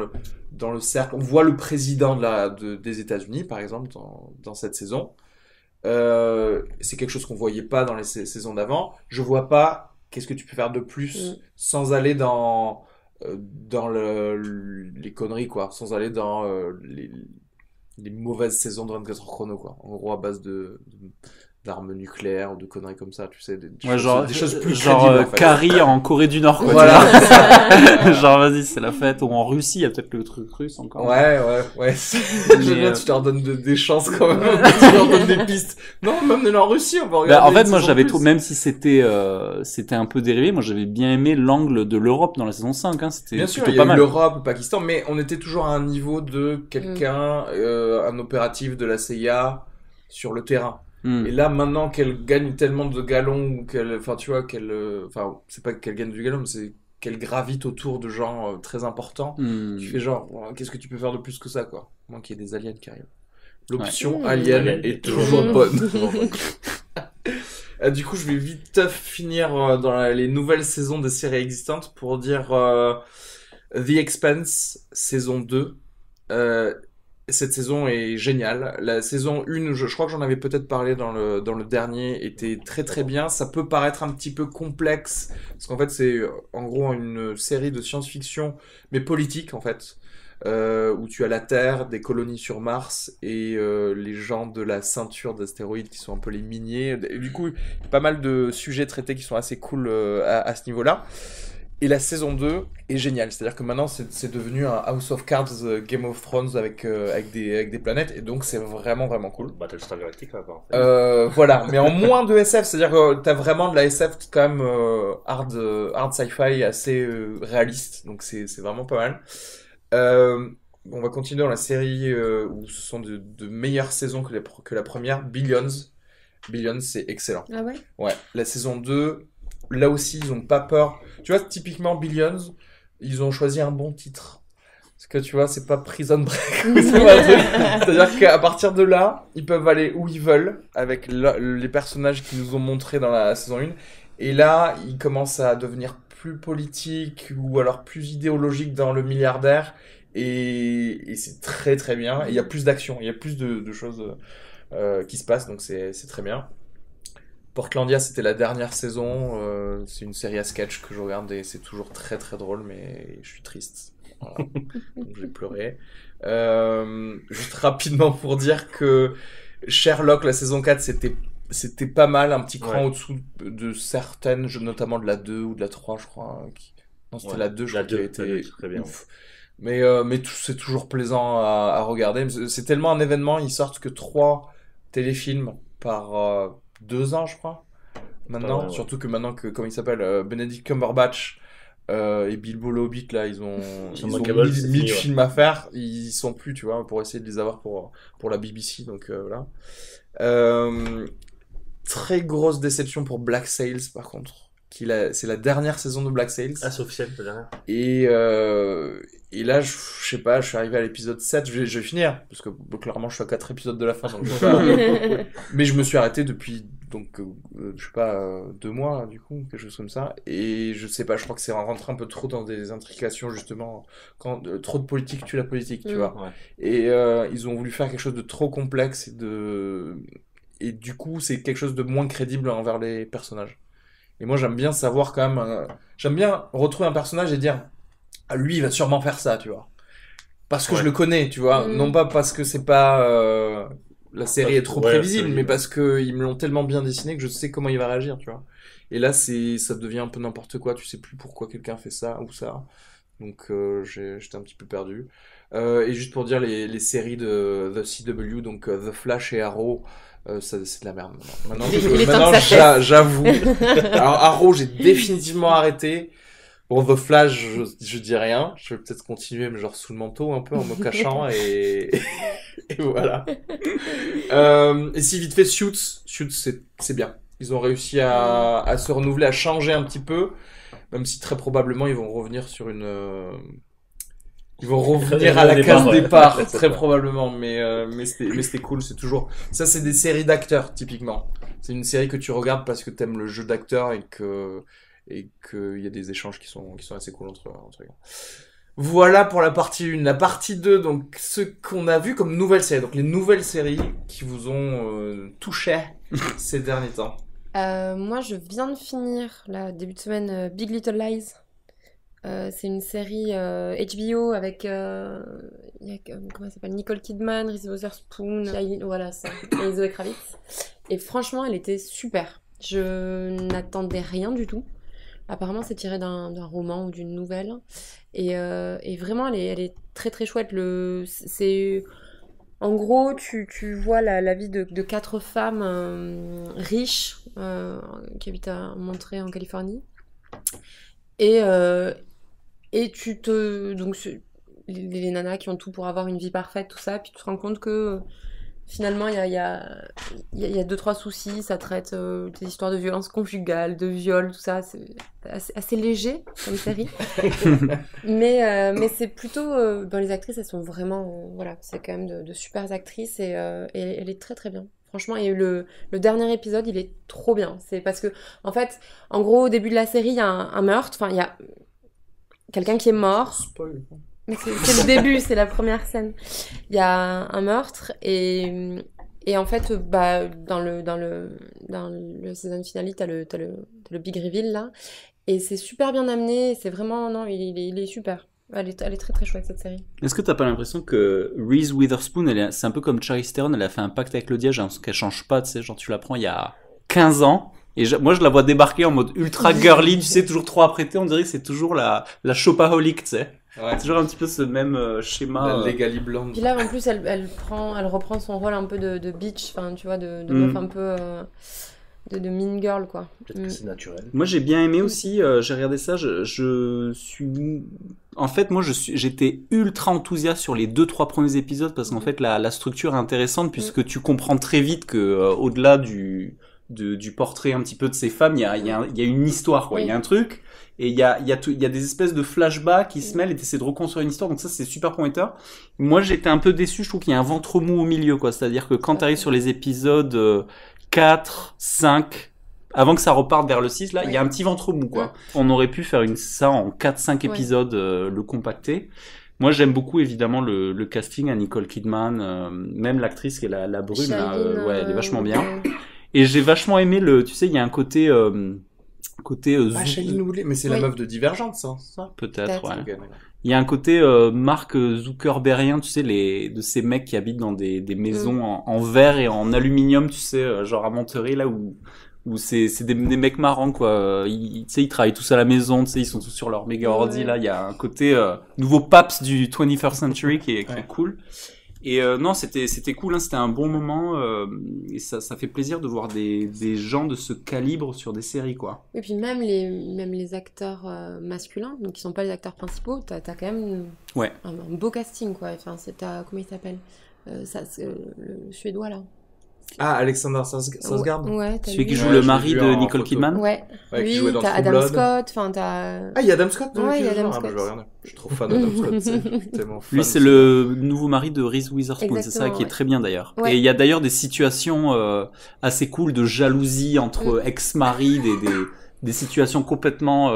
le cercle. On voit le président des États-Unis, par exemple, dans cette saison. C'est quelque chose qu'on voyait pas dans les saisons d'avant. Je vois pas qu'est-ce que tu peux faire de plus sans aller dans les conneries, quoi. Sans aller dans les mauvaises saisons de 24 heures chrono, quoi. En gros, à base d'armes nucléaires ou de conneries comme ça, tu sais, des choses plus crédibles, en fait. Carrie en Corée du Nord, quoi. Voilà. Genre, vas-y, c'est la fête. Ou en Russie, il y a peut-être le truc russe encore. Ouais. J'aime bien, tu leur donnes des chances quand même. Tu leur donnes des pistes. Non, même en Russie, on va regarder. En fait, moi, j'avais trouvé, même si c'était un peu dérivé, moi, j'avais bien aimé l'angle de l'Europe dans la saison 5, hein. C'était bien sûr, plutôt il y a pas mal. l'Europe, le Pakistan, mais on était toujours à un niveau de quelqu'un, un opératif de la CIA sur le terrain. Et là, maintenant qu'elle gagne tellement de galons, ou c'est pas qu'elle gagne du galon, mais c'est qu'elle gravite autour de gens très importants, tu fais genre, qu'est-ce que tu peux faire de plus que ça, quoi? Moins qu'il y ait des aliens qui arrivent. L'option alien est toujours bonne. Du coup, je vais vite finir dans les nouvelles saisons des séries existantes pour dire The Expanse, saison 2. Cette saison est géniale. La saison 1, je crois que j'en avais peut-être parlé dans le dernier, était très bien. Ça peut paraître un petit peu complexe, parce qu'en fait c'est en gros une série de science-fiction, mais politique en fait, où tu as la Terre, des colonies sur Mars, et les gens de la ceinture d'astéroïdes qui sont un peu les miniers. Et du coup, pas mal de sujets traités qui sont assez cool à ce niveau-là. Et la saison 2 est géniale, c'est-à-dire que maintenant c'est devenu un House of Cards Game of Thrones avec des planètes, et donc c'est vraiment cool. Battlestar Galactica, quoi. En fait. Voilà, mais en moins de SF, c'est-à-dire que t'as vraiment de la SF quand même hard sci-fi assez réaliste, donc c'est vraiment pas mal. On va continuer dans la série où ce sont de meilleures saisons que la première, Billions. Billions, c'est excellent. Ah ouais? Ouais, la saison 2... Là aussi, ils ont pas peur. Tu vois, typiquement, Billions, ils ont choisi un bon titre. Parce que tu vois, c'est pas Prison Break. C'est-à-dire qu'à partir de là, ils peuvent aller où ils veulent avec les personnages qu'ils nous ont montrés dans la saison 1. Et là, ils commencent à devenir plus politiques ou alors plus idéologiques dans le milliardaire. Et c'est très bien. Et il y a plus d'action, il y a plus de choses qui se passent, donc c'est très bien. Portlandia, c'était la dernière saison. C'est une série à sketch que je regarde et c'est toujours très drôle, mais je suis triste. Voilà. Donc j'ai pleuré. Juste rapidement pour dire que Sherlock, la saison 4, c'était pas mal, un petit cran au-dessous de certaines, notamment de la 2 ou de la 3, je crois. Non, c'était la 2, je crois, qui a été très bien. ouf. Mais c'est toujours plaisant à regarder. C'est tellement un événement, ils sortent que 3 téléfilms par 2 ans, je crois. Maintenant, surtout que maintenant que, comment il s'appelle, Benedict Cumberbatch et Bilbo le Hobbit, là, ils ont 1000 films à faire. Ils sont plus, tu vois, pour essayer de les avoir pour la BBC. Donc voilà. Très grosse déception pour Black Sails, par contre. c'est la dernière saison de Black Sails. Ah, c'est officiel, la dernière. Et là, je sais pas, je suis arrivé à l'épisode 7, je vais finir, parce que clairement je suis à 4 épisodes de la fin, donc je vais pas... Mais je me suis arrêté depuis, donc, je sais pas, 2 mois, du coup, quelque chose comme ça, et je sais pas, je crois que c'est rentré un peu trop dans des intrications, justement, quand trop de politique tue la politique, tu vois. Ouais. Et ils ont voulu faire quelque chose de trop complexe, et du coup, c'est quelque chose de moins crédible envers les personnages. Et moi, j'aime bien savoir quand même, j'aime bien retrouver un personnage et dire, ah, lui, il va sûrement faire ça, tu vois. Parce que je le connais, tu vois. Non pas parce que c'est pas, la série est trop prévisible, mais parce que ils me l'ont tellement bien dessiné que je sais comment il va réagir, tu vois. Et là, ça devient un peu n'importe quoi, tu sais plus pourquoi quelqu'un fait ça ou ça. Donc, j'étais un petit peu perdu. Et juste pour dire les séries de The CW, donc The Flash et Arrow, c'est de la merde. Maintenant, j'avoue. Alors, Arrow, j'ai définitivement arrêté. Bon, The Flash, je dis rien. Je vais peut-être continuer, mais genre sous le manteau un peu, en me cachant, et voilà. Et si vite fait, Suits, c'est bien. Ils ont réussi à se renouveler, à changer un petit peu, même si très probablement ils vont revenir sur ils vont revenir à la case départ, très probablement, mais c'était cool, c'est toujours, ça c'est des séries d'acteurs, typiquement. C'est une série que tu regardes parce que t'aimes le jeu d'acteur et qu'il y a des échanges qui sont assez cool entre eux. Voilà pour la partie 1. La partie 2, donc, ce qu'on a vu comme nouvelles séries. Donc, les nouvelles séries qui vous ont touché ces derniers temps. Moi, je viens de finir, là, début de semaine, Big Little Lies. C'est une série HBO avec comment ça s'appelle, Nicole Kidman, Reese Witherspoon, voilà ça, et Zoe Kravitz. Et franchement, elle était super. Je n'attendais rien du tout. Apparemment, c'est tiré d'un roman ou d'une nouvelle. Et vraiment, elle est très très chouette. En gros, tu vois la vie de 4 femmes riches qui habitent à Monterey en Californie. Et donc les nanas qui ont tout pour avoir une vie parfaite, tout ça, puis tu te rends compte que finalement il y a 2-3 soucis, ça traite des histoires de violence conjugale, de viol, tout ça, c'est assez léger comme série. mais c'est plutôt les actrices, elles sont vraiment voilà, c'est quand même de super actrices, et elle est très très bien. Franchement, et le dernier épisode, il est trop bien. C'est parce que, en fait, en gros, au début de la série, il y a un meurtre. Enfin, il y a quelqu'un qui est mort. Spoil. Mais c'est le début, c'est la première scène. Il y a un meurtre, et en fait, bah, dans le season finale, t'as le big reveal, là. Et c'est super bien amené. C'est vraiment, non, il est super. Elle est très très chouette, cette série. Est-ce que t'as pas l'impression que Reese Witherspoon, c'est un peu comme Charlize Theron, elle a fait un pacte avec le diable, j'ai l'impression qu'elle change pas, tu sais, genre tu la prends il y a 15 ans, et moi je la vois débarquer en mode ultra girly, tu sais, toujours trop apprêtée, on dirait que c'est toujours la shopaholic, tu sais. Ouais. Toujours un petit peu ce même schéma. La Legally Blonde. Puis là, en plus, elle reprend son rôle un peu de bitch, enfin, tu vois, de meuf un peu... de mean girl, quoi. Peut-être que c'est naturel. Moi j'ai bien aimé aussi, j'ai regardé ça, en fait moi j'étais ultra enthousiaste sur les 2-3 premiers épisodes parce qu'en fait la structure est intéressante puisque tu comprends très vite que au-delà du portrait un petit peu de ces femmes, il y a une histoire, quoi. Il y a un truc, et il y a des espèces de flashbacks qui se mêlent et t'essaies de reconstruire une histoire, donc ça c'est super prometteur. Moi j'étais un peu déçu, je trouve qu'il y a un ventre mou au milieu, quoi. C'est-à-dire que quand t'arrives sur les épisodes 4, 5, avant que ça reparte vers le 6, là, il y a un petit ventre mou, quoi. On aurait pu faire ça en 4-5 épisodes, le compacter. Moi, j'aime beaucoup, évidemment, le casting à Nicole Kidman, même l'actrice qui est la brune, là, elle est vachement bien. Et j'ai vachement aimé tu sais, il y a un côté Shailene Woodley, mais c'est la meuf de Divergente, ça peut-être, ouais. Okay, il y a un côté Mark Zuckerbergien, tu sais, de ces mecs qui habitent dans des maisons en verre et en aluminium, tu sais, genre à Monterey, là, où c'est des mecs marrants, quoi. Tu sais, ils travaillent tous à la maison, tu sais, ils sont tous sur leur méga ordi, là. Il y a un côté nouveau Paps du 21st century qui est cool. Et non, c'était cool, hein, c'était un bon moment, et ça fait plaisir de voir des gens de ce calibre sur des séries, quoi. Et puis même les acteurs masculins, donc qui sont pas les acteurs principaux, t'as quand même un beau casting, quoi. Enfin, comment il s'appelle, le suédois, là. Ah, Alexander Skarsgård. Ouais, t'as Celui qui vu, joue Ouais, le je mari l'ai vu de en Nicole photo. Kidman. Ouais, Ouais, qui lui, jouait dans t'as True Adam Blood. Scott, enfin t'as... Ah, il y a Adam Scott dans Ouais, il y a l'épisode. Adam Ah, bah, je vais Scott. regarder. Je suis trop fan d'Adam Scott, c'est tellement fan. Lui, c'est le nouveau mari de Reese Witherspoon, c'est ça Exactement, qui est ouais. très bien d'ailleurs. Ouais. Et il y a d'ailleurs des situations assez cool de jalousie entre ex-maris, des situations complètement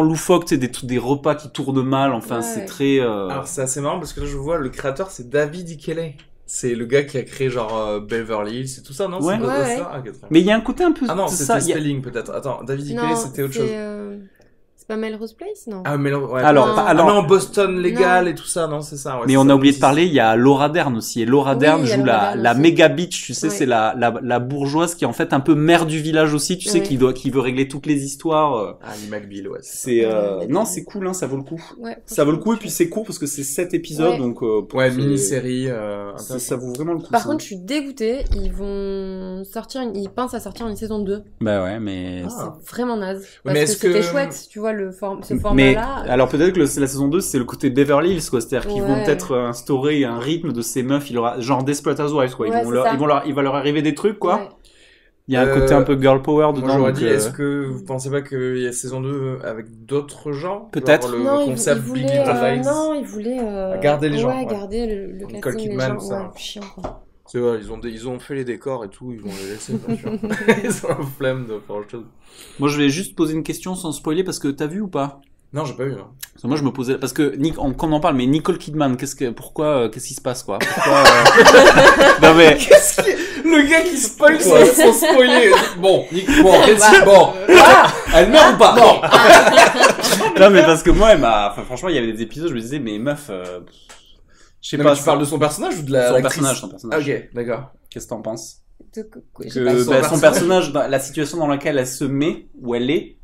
loufoques, tu sais, des repas qui tournent mal, enfin Ouais. c'est très... Alors, c'est assez marrant parce que là, je vois le créateur, c'est David Ikele. C'est le gars qui a créé genre Beverly Hills et tout ça, non? Ouais. C'est pas Ouais, ça? Ah, ok, très bien. Mais il y a un côté un peu... Ah non, ça, c'était il y a- Spelling peut-être. Attends, David Ikele, Non, c'était autre chose. c'est pas Melrose Place, non? Ah, mais non, ouais. Alors, Non. Ah non, Boston légal Non. et tout ça, non, c'est ça. Ouais, Mais c'est on ça, a oublié de c'est parler, il y a Laura Dern aussi. Et Laura Oui, Dern il y a joue Laura la Dern aussi. méga bitch, tu sais, Ouais. c'est la bourgeoise qui est en fait un peu mère du village aussi, tu sais, Ouais. qui veut régler toutes les histoires. Ah, Lee McBeal, ouais. C'est Ouais. non, c'est cool, hein, ça vaut le coup. Ouais, Ça vaut le coup et franchement, puis c'est court parce que c'est 7 épisodes, Ouais. donc Ouais, c'est- mini-série. ça vaut vraiment le coup. Par ça. contre, je suis dégoûtée. Ils pensent à sortir une saison 2. Bah ouais, mais Ah. C'est vraiment naze. Parce mais que est-ce c'était que- chouette, tu vois, ce mais format-là. alors peut-être que la saison 2 c'est le côté Beverly Hills quoi, c'est-à-dire qu'ils vont Ouais. peut-être instaurer un rythme de ces meufs, il aura genre Desperate Housewives quoi, Ouais, c'est ça. il va leur arriver des trucs quoi. Ouais. Il y a un côté un peu girl power dedans. Moi, j'aurais donc, dit, est-ce que vous pensez pas qu'il y a saison 2 avec d'autres gens? Peut-être. Genre le Non, concept il Big voulait, Little Lies. non, il voulait Garder les gens, Ouais, ouais. garder le Nicole casting Kidman, des gens. ça. Ouais, chiant quoi. C'est vrai, ils ont fait les décors et tout, ils vont les laisser, bien sûr. Ils ont la flemme de faire autre chose. Moi, je vais juste poser une question sans spoiler parce que t'as vu ou pas? Non, j'ai pas vu, non. Parce que moi, je me posais parce que quand on en parle, mais Nicole Kidman, qu'est-ce qui se passe quoi? Pourquoi, Non mais Le gars qui spoil sans spoiler. Bon, elle meurt ou pas? Bon. non mais parce que moi, enfin, franchement, il y avait des épisodes, je me disais mais meuf, je sais Non, pas. mais tu parles de son personnage ou de la son l'actrice? personnage, Ah, ok, d'accord. Qu'est-ce que t'en penses? J'ai Que pas- son son personnage, la situation dans laquelle elle se met, où elle est,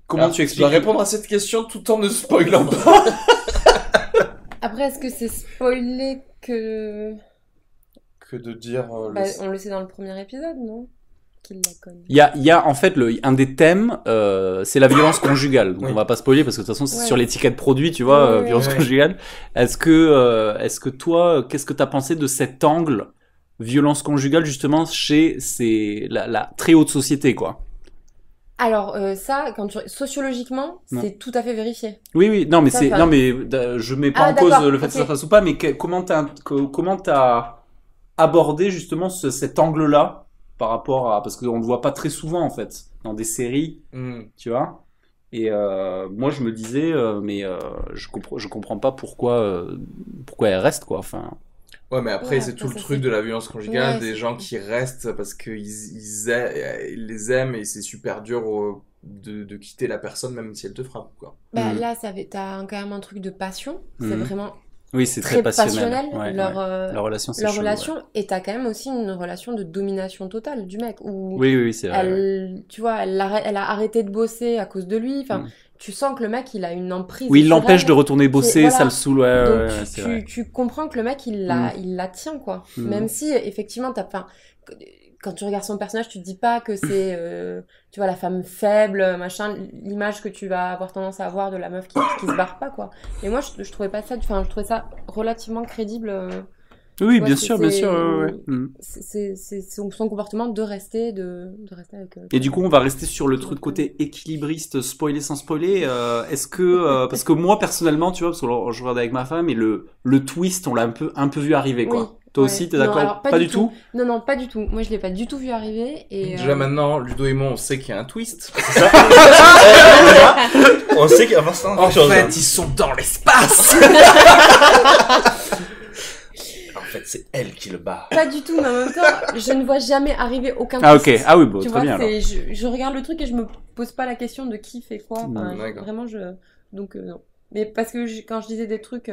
comment Alors, tu Je expliques? dois répondre à cette question tout en ne spoilant pas. Après, est-ce que c'est spoilé que... Que de dire Bah, on le sait dans le premier épisode, non? Qu'il la connaît. Il y a en fait un des thèmes, c'est la violence conjugale. Donc Oui. on va pas spoiler parce que de toute façon c'est Ouais. sur l'étiquette produit, tu vois, Ouais, violence ouais. conjugale. Est-ce que toi, qu'est-ce que t'as pensé de cet angle violence conjugale justement chez la très haute société quoi? Alors, ça, sociologiquement, Non. c'est tout à fait vérifié. Oui, non mais Ça, c'est, ça. non mais je mets pas Ah, en cause d'accord, le fait que ok. ça fasse ou pas, mais comment t'as abordé justement cet angle-là par rapport à, parce qu'on le voit pas très souvent en fait dans des séries. Tu vois. Et moi je me disais je comprends pas pourquoi elle reste quoi. Enfin. Ouais, mais après, Ouais, c'est après, tout le ça, truc c'est- de la violence conjugale, Ouais, des c'est- gens qui restent parce qu'ils ils les aiment et c'est super dur de quitter la personne même si elle te frappe, quoi. Bah, Mhm. là, t'as quand même un truc de passion. C'est Mhm. vraiment Oui c'est très très passionnel. passionnel, Ouais, leur, ouais. La relation c'est leur chaud, relation. ouais. Et t'as quand même aussi une relation de domination totale du mec. Où Oui c'est vrai. ouais. tu vois, elle a arrêté de bosser à cause de lui. Enfin, Mhm. tu sens que le mec, il a une emprise. Oui il sur l'empêche elle. de retourner bosser, voilà. ça le saoule. Ouais, Donc, ouais, c'est vrai. tu comprends que le mec, il la tient, quoi. Mhm. Même si, effectivement, quand tu regardes son personnage, tu te dis pas que c'est, tu vois, la femme faible, machin, l'image que tu vas avoir tendance à avoir de la meuf qui se barre pas, quoi. Et moi, je trouvais pas ça, je trouvais ça relativement crédible. Oui, Ouais, bien sûr, c'est- ouais. Mm. C'est son comportement de rester avec. Et du coup, on va rester sur le truc côté équilibriste, spoiler sans spoiler. Est-ce que parce que moi personnellement, tu vois, parce que je regarde avec ma femme et le twist, on l'a un peu vu arriver, quoi. Oui, Toi ouais. aussi, t'es Non, d'accord? alors, Pas du tout. Non, non, pas du tout. Moi, je l'ai pas du tout vu arriver. Et, Déjà maintenant, Ludo et moi, on sait qu'il y a un twist. On sait qu'il va se passer En quelque chose. fait, hein. ils sont dans l'espace. En fait, c'est elle qui le bat. Pas du tout, mais en même temps, je ne vois jamais arriver aucun Ah twist. ok. Ah oui, bon, Tu très vois, bien. Alors. je regarde le truc et je me pose pas la question de qui fait quoi. Enfin, D'accord. vraiment, donc non. Mais parce que quand je disais des trucs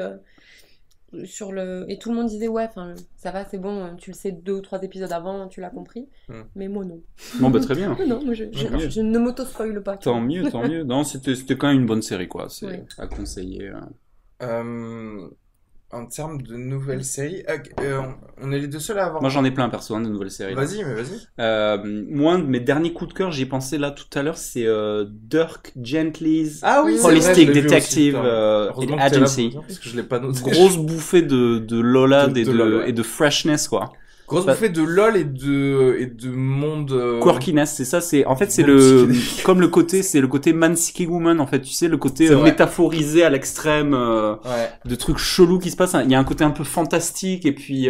sur le et tout le monde disait ouais, enfin ça va, c'est bon, tu le sais 2 ou 3 épisodes avant, tu l'as compris. Mais moi non. Bon, bah très bien. Non, moi je ne m'auto-spoil pas. tu Tant vois. mieux, tant mieux. Non, c'était quand même une bonne série, quoi. C'est Ouais. à conseiller. En termes de nouvelles séries, on est les deux seuls à avoir. Moi, j'en ai plein perso, hein, de nouvelles séries. là. Vas-y, mais vas-y. Moi, un de mes derniers coups de cœur, j'y ai pensé là tout à l'heure, c'est Dirk Gently's Ah oui, c'est Holistic vrai, je l'ai vu Detective aussi, putain. Heureusement que t'es là Agency. pour dire, parce que je l'ai pas noté. Grosse bouffée de Lola De et Lola, ouais. et de freshness, quoi. Grosse Bah- bouffée de LOL et de monde. Quirkiness, c'est ça, en fait, c'est Bon, psychédélique. comme c'est le côté man seeking woman, en fait, tu sais, le côté C'est vrai. métaphorisé à l'extrême, Ouais. de trucs chelous qui se passent. Il y a un côté un peu fantastique, et puis,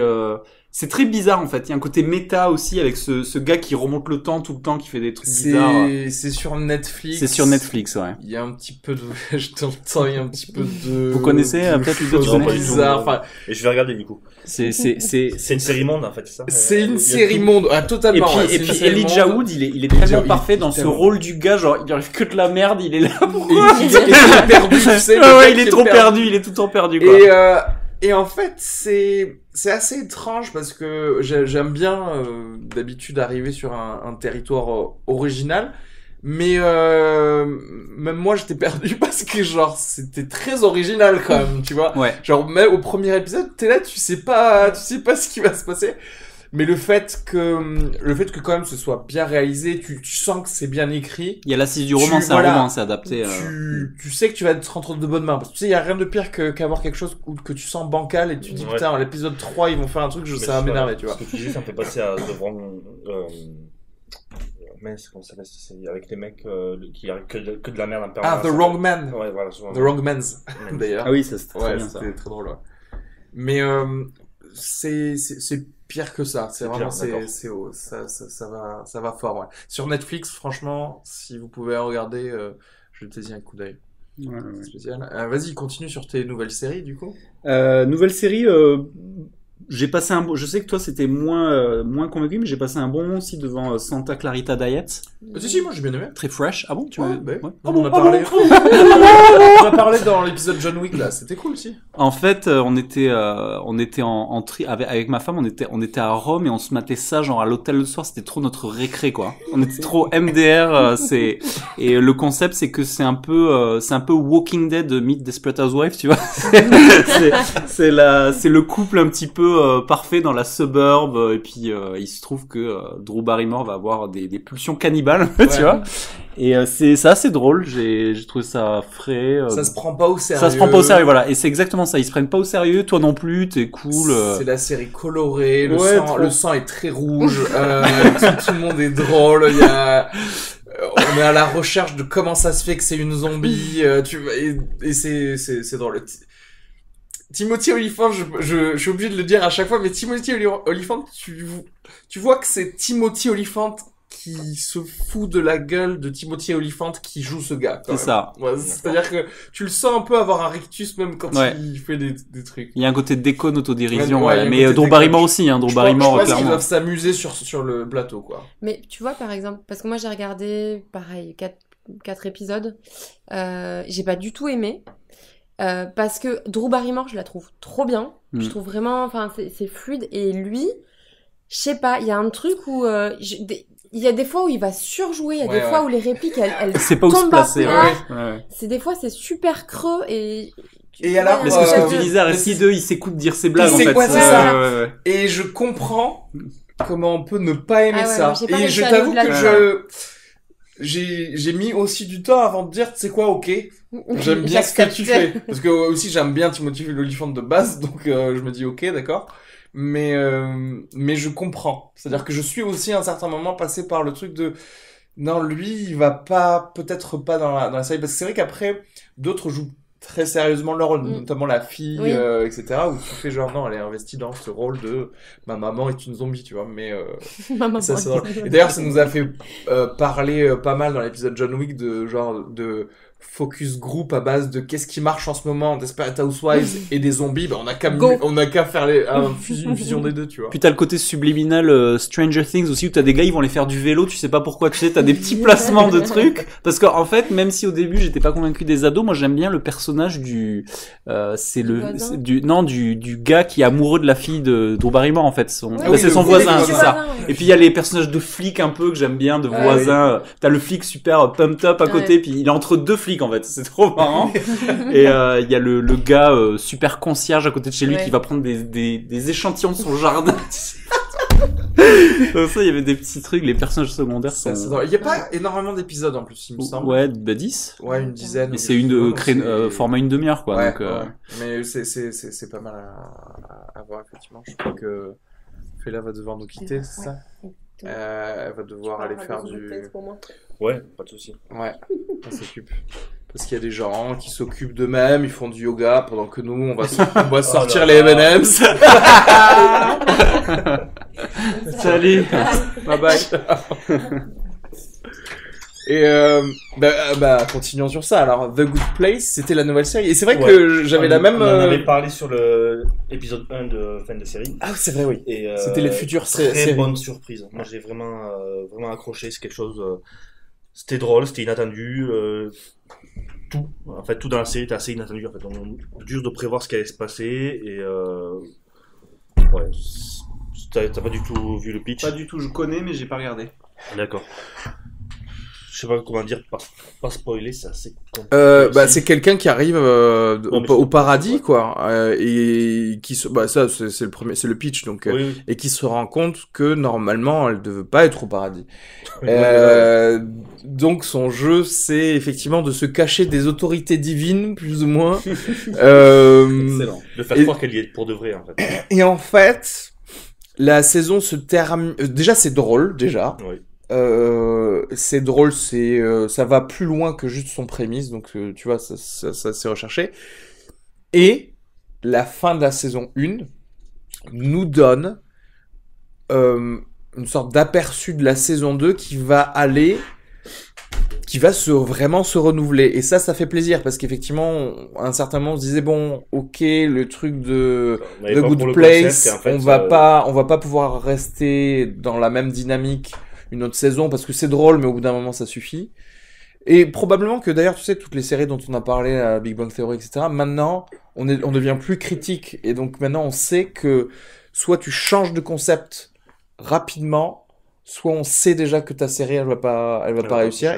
c'est très bizarre, en fait. Il y a un côté méta aussi, avec ce gars qui remonte le temps tout le temps, qui fait des trucs bizarres. C'est sur Netflix. C'est sur Netflix, ouais. Il y a un petit peu de, je t'entends, il y a un petit peu de. Vous connaissez, de peut-être, les deux, choses tu connais bizarres. Enfin, Et je vais regarder du coup. C'est C'est une série monde en fait, c'est ça. c'est Il y une a série tout. monde. Ah, totalement. Et ouais, c'est une puis série Elijah monde. Wood, il est tellement Elijah- parfait dans ce tellement. rôle du gars, genre, il arrive que de la merde, il est là pour... Et il est perdu, tu sais. le Ah ouais, mec il est qui trop perdu, il est tout le temps perdu, quoi. Et en fait, c'est assez étrange parce que j'aime bien d'habitude arriver sur un territoire original, mais même moi j'étais perdu parce que genre c'était très original quand même, tu vois. Ouais. Genre même au premier épisode, t'es là, tu sais pas ce qui va se passer. Mais le fait que quand même ce soit bien réalisé, tu sens que c'est bien écrit. Il y a l'assise du roman, c'est un voilà, roman, c'est adapté. tu sais que tu vas être entre de bonnes mains. Parce que tu sais, il y a rien de pire qu'avoir quelque chose que tu sens bancal et tu te dis, Ouais. putain, l'épisode 3, ils vont faire un truc, Mais ça va m'énerver, tu vois. Ce que tu dis, ça me fait passer à The Wrong. Mais comment ça s'appelle cette série avec les mecs qui arrivent que de la merde en Ah, permanence. The Wrong Man. Ouais, voilà. The Wrong Men's, d'ailleurs. Ah oui, ça c'était très Ouais, bien, ça. c'était très drôle, ouais. Mais c'est pire que ça. C'est C'est vraiment, pire, d'accord. c'est haut. Ça va fort, ouais. Sur Netflix, franchement, si vous pouvez regarder, jetez-y un coup d'œil. Ouais, ouais. Spécial. Vas-y, continue sur tes nouvelles séries, du coup. Nouvelle série, j'ai passé je sais que toi c'était moins convaincu, mais j'ai passé un bon moment aussi devant Santa Clarita Diet. Si, moi j'ai bien aimé. Très fresh. Ah bon, tu Ouais, veux... bah, ouais. on en a parlé. On a parlé dans l'épisode John Wick là, c'était cool aussi. En fait, on était avec ma femme, on était à Rome et on se matait ça genre à l'hôtel le soir, c'était trop notre récré quoi. On était trop MDR, et le concept c'est que c'est un peu Walking Dead meet Desperate Housewives, tu vois. c'est le couple un petit peu parfait dans la suburb, et puis il se trouve que Drew Barrymore va avoir des pulsions cannibales, tu Ouais. vois. Et c'est assez drôle, j'ai trouvé ça frais. Ça se prend pas au sérieux. Ça se prend pas au sérieux, voilà. Et c'est exactement ça. Ils se prennent pas au sérieux. Toi non plus, t'es cool. C'est la série colorée, Ouais, le sang est très rouge, tout le monde est drôle, il y a... on est à la recherche de comment ça se fait que c'est une zombie, et c'est drôle. Timothy Olyphant, je suis obligé de le dire à chaque fois, mais Timothy Olyphant, tu vois que c'est Timothy Olyphant qui se fout de la gueule de Timothy Olyphant qui joue ce gars. C'est ça. Ouais, c'est-à-dire que tu le sens un peu avoir un rictus même quand Ouais. il fait des trucs. Il y a un côté déconne, autodérision, Ouais, il y a ouais. un Mais côté Drew déconne. Barrymore aussi, hein. Drew Je Barrymore, pense qu'ils clairement. doivent s'amuser sur le plateau, quoi. Mais tu vois, par exemple, parce que moi j'ai regardé, pareil, 4 épisodes, j'ai pas du tout aimé. Parce que Drew Barrymore, je la trouve trop bien. Mm. Je trouve vraiment, enfin, c'est fluide. Et lui, je sais pas, il y a un truc où il y a des fois où il va surjouer, il y a Ouais, des fois ouais. où les répliques, elles C'est pas où se tombent à placer, plat. ouais. Ouais. C'est des fois c'est super creux et. Et alors, Mais ce que Ouais, tu ouais. disais, Aristide, il s'écoute dire ses blagues, Il en sait fait. quoi, c'est ça. Ouais. Et je comprends comment on peut ne pas aimer Ah ouais, ça. moi, j'ai pas Et réussi je à aller t'avoue au-delà que de j'ai mis aussi du temps avant de dire, tu sais quoi, ok, j'aime bien ce que tu J'accepte. fais. Parce que aussi, j'aime bien Timothy Olyphant de base, donc je me dis, ok, d'accord. Mais je comprends. C'est-à-dire que je suis aussi à un certain moment passé par le truc de, non, lui, il va pas, peut-être pas dans la série. Parce que c'est vrai qu'après, d'autres jouent très sérieusement leur rôle, Mm. notamment la fille, Oui. etc. Où tu fais genre, non, elle est investie dans ce rôle de, ma maman est une zombie, tu vois. Mais Maman, ça, c'est drôle. Et d'ailleurs, ça nous a fait parler pas mal dans l'épisode John Wick de genre de focus group à base de qu'est-ce qui marche en ce moment, Desperate Housewives et des zombies. Bah, Go. on a qu'à faire une fusion des deux, tu vois. Puis t'as le côté subliminal Stranger Things aussi, où t'as des gars, ils vont aller faire du vélo, tu sais pas pourquoi, tu sais, t'as des petits placements de trucs. Parce qu'en fait, même si au début j'étais pas convaincu des ados, moi j'aime bien le personnage c'est Du le, voisin. c'est du gars qui est amoureux de la fille de Drew Barrymore, en fait. Ouais, oui, c'est le son voisin, voisin, c'est ouais. ça. Et puis il y a les personnages de flics un peu que j'aime bien, de Ah, voisins. T'as le flic super pumped up à côté, Ouais. puis il est entre deux flics en fait, c'est trop marrant. Et il y a le gars super concierge à côté de chez lui Ouais. qui va prendre des échantillons de son jardin. Donc ça, il y avait des petits trucs, les personnages secondaires C'est sont... drôle. Il y a pas énormément d'épisodes en plus, il me semble. Ouais, bah 10. Ouais, une dizaine. Mais c'est une Donc, c'est- format une demi-heure quoi. Ouais, Donc, ouais. Mais c'est pas mal à voir, effectivement. Je trouve que Fela va devoir nous quitter, c'est ça? Elle va devoir aller faire du... Pour moi. Ouais, pas de souci. Ouais, on s'occupe. Parce qu'il y a des gens qui s'occupent d'eux-mêmes, ils font du yoga, pendant que nous, on va sortir les M&M's. Salut. Bye bye. Et continuons sur ça. Alors, The Good Place, c'était la nouvelle série. Et c'est vrai que j'avais la même... On en avait parlé sur le épisode 1 de fin de série. Ah, c'est vrai, oui. Et, c'était les futures très séries. bonne surprise. Moi, j'ai vraiment accroché. C'est quelque chose... c'était drôle, c'était inattendu. Tout dans la série était assez inattendu. En fait, dur de prévoir ce qui allait se passer. Et ouais, t'as pas du tout vu le pitch? Pas du tout, je connais, mais j'ai pas regardé. D'accord. Je sais pas comment dire, pas spoiler, c'est assez compliqué. C'est quelqu'un qui arrive au paradis, quoi, et qui ça c'est le premier, c'est le pitch, donc oui. et qui se rend compte que normalement elle devait pas être au paradis. Donc son jeu, c'est effectivement de se cacher des autorités divines, plus ou moins. Excellent. De faire croire qu'elle y est pour de vrai, en fait. Et en fait, la saison se termine. Déjà, c'est drôle, déjà. Oui. C'est drôle, ça va plus loin que juste son prémisse, donc tu vois, ça c'est recherché. Et la fin de la saison 1 nous donne une sorte d'aperçu de la saison 2 qui va vraiment se renouveler. Et ça fait plaisir, parce qu'effectivement, à un certain moment, on se disait, bon, ok, le truc de The Good Place, en fait, on va pas pouvoir rester dans la même dynamique une autre saison, parce que c'est drôle, mais au bout d'un moment, ça suffit. Et probablement que, d'ailleurs, tu sais, toutes les séries dont on a parlé, à Big Bang Theory, etc., maintenant, on devient plus critique. Et donc, maintenant, on sait que soit tu changes de concept rapidement, soit on sait déjà que ta série, elle va pas réussir.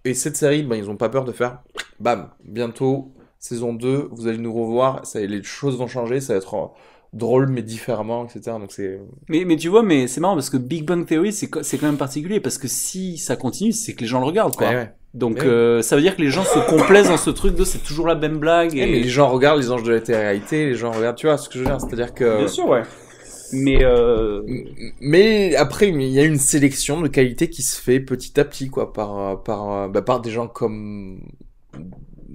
Et cette série, ils ont pas peur de faire, bam, bientôt, saison 2, vous allez nous revoir, les choses vont changer, ça va être drôle mais différemment, etc. Donc c'est... Mais tu vois, mais c'est marrant parce que Big Bang Theory c'est quand même particulier, parce que si ça continue, c'est que les gens le regardent, quoi. Ouais. Donc ça veut dire que les gens se complaisent dans ce truc de c'est toujours la même blague. Mais les gens regardent les Anges de la télé-réalité, les gens regardent, tu vois ce que je veux dire, c'est-à-dire que... Bien sûr, ouais. Mais après, il y a une sélection de qualité qui se fait petit à petit, quoi, par des gens comme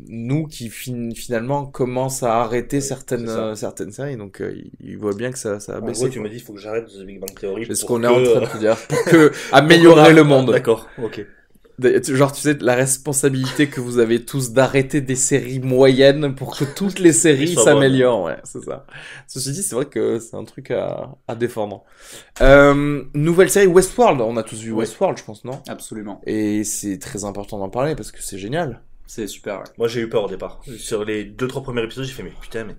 nous qui finalement commencent à arrêter certaines séries, donc ils voient bien que ça a baissé. En gros, tu me dis, il faut que j'arrête The Big Bang Theory. C'est ce qu'on est en train de te dire, pour que améliorer le monde. D'accord, ok. Genre, tu sais, la responsabilité que vous avez tous d'arrêter des séries moyennes pour que toutes les séries s'améliorent, ouais, c'est ça. Ceci dit, c'est vrai que c'est un truc à défendre. Nouvelle série Westworld, on a tous vu Westworld, je pense, non? Absolument. Et c'est très important d'en parler parce que c'est génial. C'est super, ouais. Moi, j'ai eu peur au départ. Sur les 2-3 premiers épisodes, j'ai fait, mais putain, mais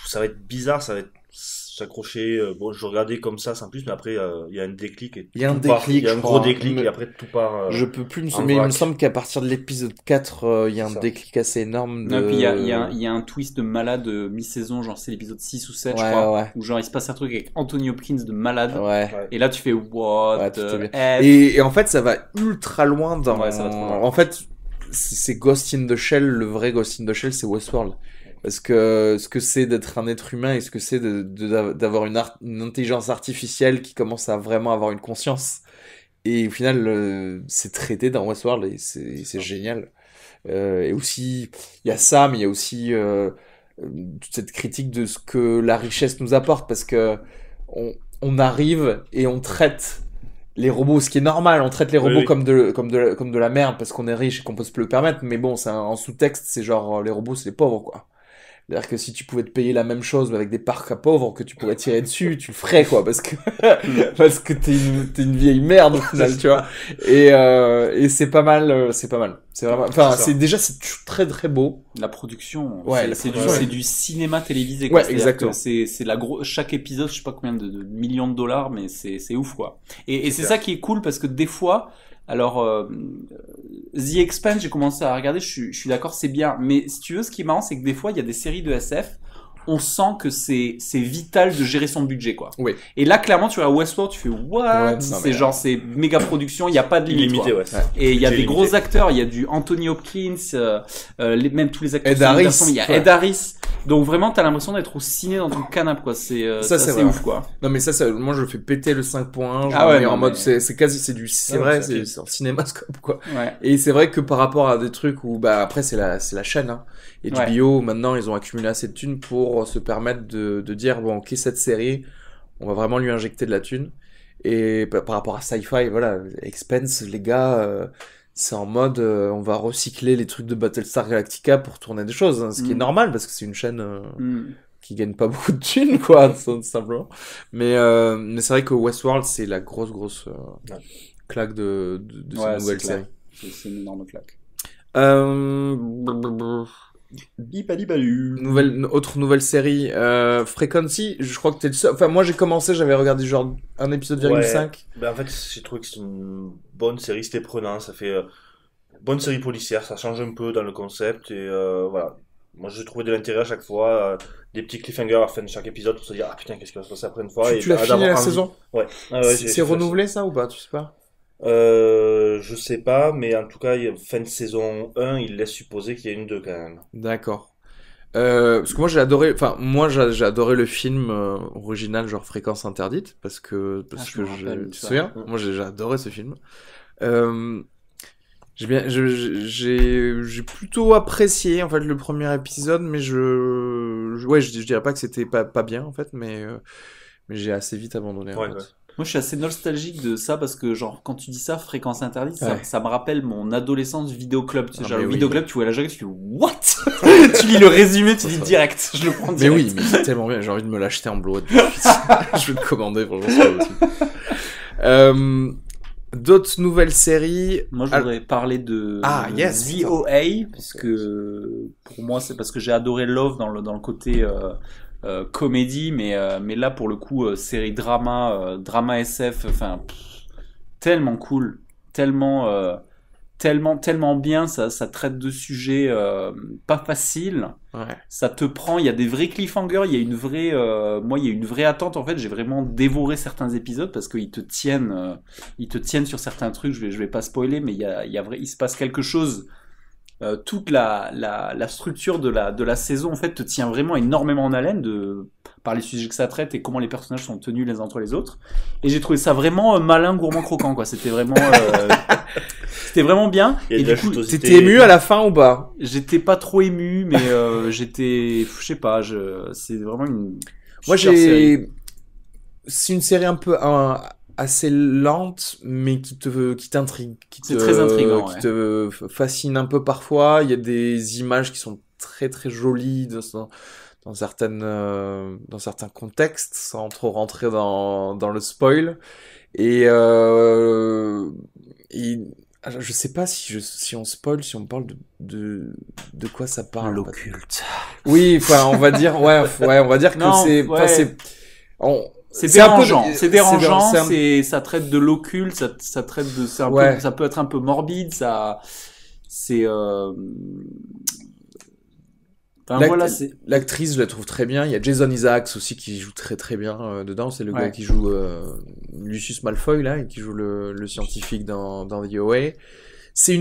ça va être bizarre, ça va être s'accrocher. Bon, je regardais comme ça, sans plus, mais après, il y a un déclic. Il y a un déclic, il y a un gros déclic, et après, tout part. Je peux plus mais il me semble qu'à partir de l'épisode 4, il y a un déclic assez énorme. Non, puis il y a un twist de malade mi-saison, genre c'est l'épisode 6 ou 7, je crois. Où genre il se passe un truc avec Anthony Hopkins de malade. Ouais. Et là, tu fais what the F. Et en fait, ça va ultra loin dans... Ouais, ça va trop loin. En fait, c'est Ghost in the Shell, le vrai Ghost in the Shell, c'est Westworld. Parce que ce que c'est d'être un être humain et ce que c'est d'avoir une intelligence artificielle qui commence à vraiment avoir une conscience. Et au final, c'est traité dans Westworld et c'est génial. Et aussi, il y a ça, mais il y a aussi toute cette critique de ce que la richesse nous apporte, parce que on arrive et on traite les robots, ce qui est normal, on traite les robots comme de la merde parce qu'on est riche et qu'on peut se le permettre, mais bon, c'est en sous-texte, c'est genre les robots, c'est les pauvres, quoi. C'est-à-dire que si tu pouvais te payer la même chose mais avec des parcs à pauvres que tu pourrais tirer dessus, tu le ferais, quoi, parce que t'es une vieille merde au final, tu vois. Et c'est pas mal, c'est vraiment, enfin, c'est très très beau. La production, ouais, c'est du cinéma télévisé, quoi. Ouais, exactement. C'est chaque épisode, je sais pas combien de millions de dollars, mais c'est ouf, quoi. Et c'est ça qui est cool, parce que des fois, alors, The Expanse, j'ai commencé à regarder, je suis d'accord, c'est bien. Mais si tu veux, ce qui est marrant, c'est que des fois, il y a des séries de SF, on sent que c'est vital de gérer son budget, quoi. Oui. Et là, clairement, tu vois, Westworld, tu fais what? Ouais, c'est genre, c'est méga production, il n'y a pas de limite. Illimité, ouais. Et il y a des gros acteurs, il y a du Anthony Hopkins, même tous les acteurs. Ed Harris. Il y a Ed Harris. Donc vraiment, t'as l'impression d'être au ciné dans ton canapé, quoi. C'est c'est vrai. ouf, quoi. Non, mais ça, moi, je fais péter le 5.1. Ah ouais, en non, mode, mais- c'est quasi, c'est Ah ouais, vrai, c'est c'est en cinémascope, quoi. Ouais. Et c'est vrai que par rapport à des trucs où, bah, après, c'est la chaîne, hein. Et Ouais. HBO, maintenant, ils ont accumulé assez de thunes pour se permettre de dire, bon, ok, cette série, on va vraiment lui injecter de la thune. Et par rapport à Sci-Fi, voilà, Expense, les gars, c'est en mode, on va recycler les trucs de Battlestar Galactica pour tourner des choses, hein, ce qui est Mm. normal parce que c'est une chaîne Mm. qui gagne pas beaucoup de thunes, quoi, tout simplement. Mais c'est vrai que Westworld, c'est la grosse Ouais. claque de Ouais, cette nouvelle c'est clair. série. C'est une énorme claque. Autre nouvelle série, Frequency, je crois que t'es le seul. Enfin, moi j'ai commencé, j'avais regardé genre un épisode Ouais. 0,5. Ben, en fait, j'ai trouvé que c'était une bonne série, c'était prenant, ça fait bonne série policière, ça change un peu dans le concept et voilà. Moi, j'ai trouvé de l'intérêt à chaque fois, des petits cliffhangers à la fin de chaque épisode pour se dire ah putain qu'est-ce qui va se passer après une fois. Tu l'as fini d'avoir la envie. saison? Ouais. Ah ouais, j'ai C'est fait renouvelé ça ou pas, tu sais pas? Je sais pas, mais en tout cas, fin de saison 1, il laisse supposer qu'il y a une 2 quand même. D'accord. Parce que moi j'ai adoré le film original genre Fréquence Interdite parce que je me rappelle de tu te ça. souviens? Moi j'ai adoré ce film. Euh, j'ai plutôt apprécié en fait le premier épisode, mais je dirais pas que c'était pas bien en fait, mais j'ai assez vite abandonné en Ouais, fait. ouais. Moi, je suis assez nostalgique de ça parce que, genre, quand tu dis ça, fréquence interdite, Ouais. ça me rappelle mon adolescence vidéoclub. Tu sais, Ah, genre, mais le oui. vidéoclub, tu vois la jungle, tu dis, what? Tu lis le résumé, tu dis direct. Je le prends Mais direct. oui, mais c'est tellement bien, j'ai envie de me l'acheter en Blu-ray. Je vais le commander franchement sur le site. D'autres nouvelles séries. Moi, je voudrais parler de Yes. VOA, puisque pour moi, c'est parce que j'ai adoré Love dans le côté comédie, mais là, pour le coup, série drama SF, enfin, tellement cool, tellement bien, ça traite de sujets pas faciles. Ouais. Ça te prend, il y a des vrais cliffhangers, il y a une vraie, moi il y a une vraie attente en fait. J'ai vraiment dévoré certains épisodes parce qu'ils te tiennent sur certains trucs. Je vais pas spoiler, mais il se passe quelque chose. Toute la structure de la saison en fait te tient vraiment énormément en haleine par les sujets que ça traite et comment les personnages sont tenus les uns entre les autres. Et j'ai trouvé ça vraiment malin, gourmand, croquant quoi. C'était vraiment bien. Il y a Et de la du coup, jutosité. T'étais ému à la fin ou pas? j'étais pas trop ému, mais je sais pas, c'est vraiment une Moi super série. c'est une série un peu assez lente, mais qui t'intrigue, C'est très intriguant, qui ouais. te fascine un peu parfois. Il y a des images qui sont très très jolies dans certains contextes, sans trop rentrer dans le spoil. Et je sais pas si on spoil, si on parle de quoi ça parle. en fait. L'occulte. Oui, enfin, on va dire, on va dire que Non, c'est, ouais. enfin, C'est un peu dérangeant, de- c'est dérangeant, c'est un- ça traite de l'occulte, ça traite de, Ouais. ça peut être un peu morbide, c'est, enfin, voilà, c'est, L'actrice, je la trouve très bien. Il y a Jason Isaacs aussi qui joue très très bien dedans. C'est le gars Ouais. qui joue Lucius Malfoy là, et qui joue le scientifique dans The OA. C'est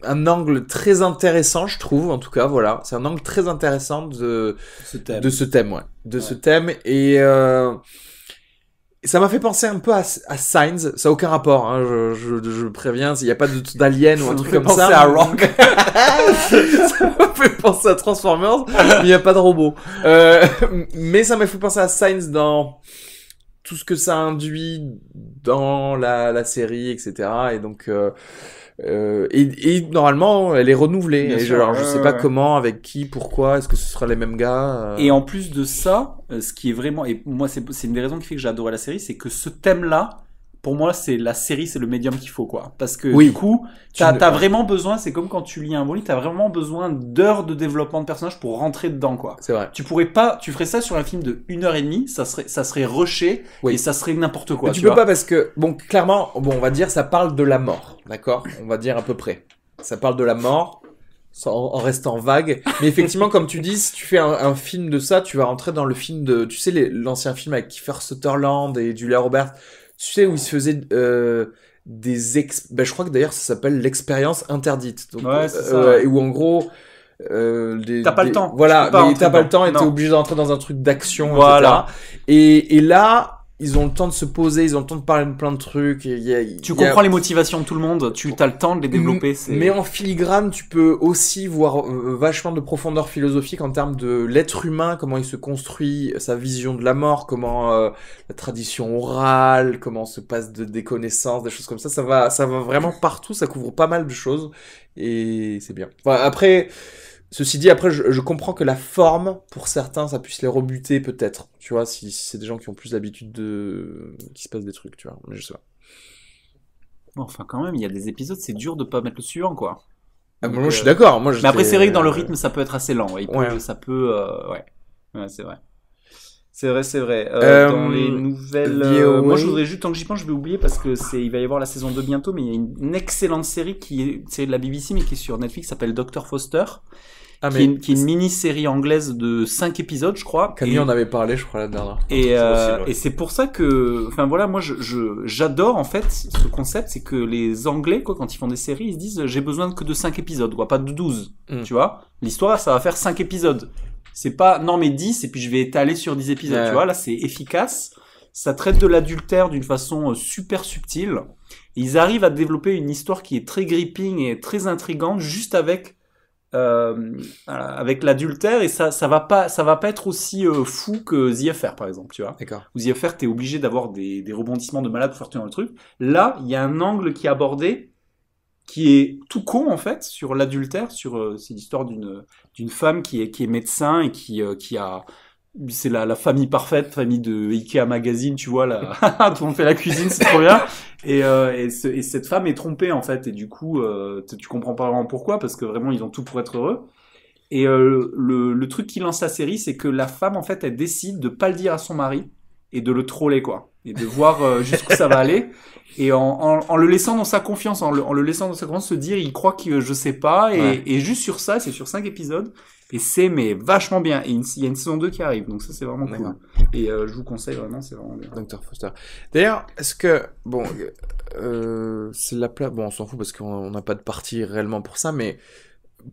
un angle très intéressant, je trouve. En tout cas, voilà, c'est un angle très intéressant de ce thème, ouais, ce thème. Et ça m'a fait penser un peu à Signs. Ça a aucun rapport, hein, je préviens. Il n'y a pas d'alien ou un truc comme ça. à Rock. Ça m'a fait penser à Transformers, mais il n'y a pas de robot. Mais ça m'a fait penser à Signs dans tout ce que ça induit dans la série, etc. Et donc, et normalement, elle est renouvelée. Bien Et sûr, je sais pas ouais. comment, avec qui, pourquoi, est-ce que ce sera les mêmes gars Et en plus de ça, ce qui est vraiment, et moi c'est une des raisons qui fait que j'ai adoré la série, c'est que ce thème-là, pour moi, c'est la série, c'est le médium qu'il faut, quoi. Parce que Oui. du coup, t'as vraiment besoin, c'est comme quand tu lis un bon livre, t'as vraiment besoin d'heures de développement de personnages pour rentrer dedans, quoi. C'est vrai. Tu ferais ça sur un film de 1h30, ça serait rushé, Oui. et ça serait n'importe quoi. Mais tu tu peux vois. pas parce que, bon, clairement, bon, on va dire, ça parle de la mort, d'accord? On va dire à peu près. Ça parle de la mort, en restant vague. Mais effectivement, comme tu dis, si tu fais un film de ça, tu vas rentrer dans le film de, tu sais, l'ancien film avec Kiefer Sutherland et Julia Roberts, tu sais, où ils se faisaient je crois que d'ailleurs ça s'appelle l'expérience interdite. Donc, Ouais, c'est ça. et où en gros, T'as pas le temps. Voilà, Tu peux pas mais rentrer t'as pas le dedans. temps et t'es Non. obligé d'entrer dans un truc d'action, Voilà. etc. Et là, ils ont le temps de se poser, ils ont le temps de parler de plein de trucs. Tu comprends les motivations de tout le monde, tu as le temps de les développer. Mais en filigrane, tu peux aussi voir vachement de profondeur philosophique en termes de l'être humain, comment il se construit, sa vision de la mort, comment la tradition orale, comment se passe des connaissances, des choses comme ça. Ça va vraiment partout, ça couvre pas mal de choses et c'est bien. Enfin, après, ceci dit, après, je comprends que la forme, pour certains, ça puisse les rebuter peut-être. Tu vois, si c'est des gens qui ont plus l'habitude qu'il se passe des trucs, tu vois. Mais je sais pas. Bon, enfin, quand même, il y a des épisodes, c'est dur de pas mettre le suivant, quoi. Donc, Donc, moi, je suis d'accord. Mais après, c'est vrai que dans le rythme, ça peut être assez lent. Ouais. Ouais. Ça peut, ouais. Ouais, c'est vrai. C'est vrai. Dans les nouvelles, VOA. moi, je voudrais juste, tant que j'y pense, je vais oublier parce que il va y avoir la saison 2 bientôt, mais il y a une excellente série c'est de la BBC, mais qui est sur Netflix, qui s'appelle Dr. Foster. Qui est une mini-série anglaise de 5 épisodes, je crois. Camille en avait parlé, je crois, la dernière. Et c'est pour ça que, enfin voilà, moi j'adore en fait ce concept, c'est que les Anglais, quoi, quand ils font des séries, ils se disent j'ai besoin que de 5 épisodes, quoi, pas de 12, tu vois. L'histoire, ça va faire 5 épisodes. C'est pas, non mais 10, et puis je vais étaler sur 10 épisodes, Ouais. tu vois. Là, c'est efficace. Ça traite de l'adultère d'une façon super subtile. Et ils arrivent à développer une histoire qui est très gripping et très intrigante, juste avec l'adultère, et ça va pas être aussi fou que The Affair, par exemple, tu vois. D'accord. Où The Affair, t'es obligé d'avoir des rebondissements de malade pour faire tenir le truc. Là, il y a un angle qui est abordé qui est tout con en fait sur l'adultère, c'est l'histoire d'une femme qui est médecin et qui a, c'est la famille parfaite, famille de Ikea Magazine, tu vois, là, tout le monde fait la cuisine, c'est trop bien. Et cette femme est trompée en fait, et du coup, tu comprends pas vraiment pourquoi, parce que vraiment ils ont tout pour être heureux. Et le truc qui lance la série, c'est que la femme en fait, elle décide de pas le dire à son mari et de le troller, quoi, et de voir jusqu'où ça va aller. Et en le laissant dans sa confiance, en le laissant dans sa confiance, se dire, il croit que je sais pas, et juste sur ça, c'est sur 5 épisodes, et c'est mais vachement bien. Et il y a une saison 2 qui arrive, donc ça c'est vraiment cool. Et je vous conseille vraiment, c'est vraiment bien. Dr. Foster. D'ailleurs, est-ce que, bon, c'est bon, on s'en fout parce qu'on n'a pas de partie réellement pour ça, mais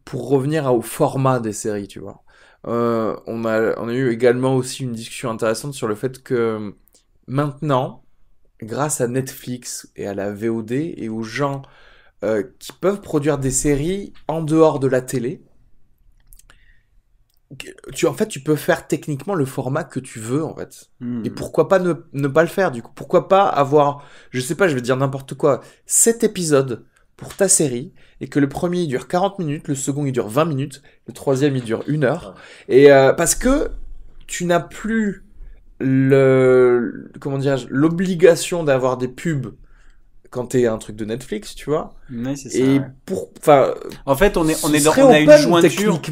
pour revenir au format des séries, tu vois, on a eu également aussi une discussion intéressante sur le fait que maintenant, grâce à Netflix et à la VOD et aux gens qui peuvent produire des séries en dehors de la télé, en fait, tu peux faire techniquement le format que tu veux, en fait. Et pourquoi pas ne pas le faire, du coup? Pourquoi pas avoir, je sais pas, je vais dire n'importe quoi, 7 épisodes pour ta série, et que le premier il dure 40 minutes, le second il dure 20 minutes, le troisième il dure 1 heure. Et parce que tu n'as plus comment dirais-je, l'obligation d'avoir des pubs quand t'es un truc de Netflix, tu vois. Ouais, c'est ça. Et enfin, en fait, on a une jointure.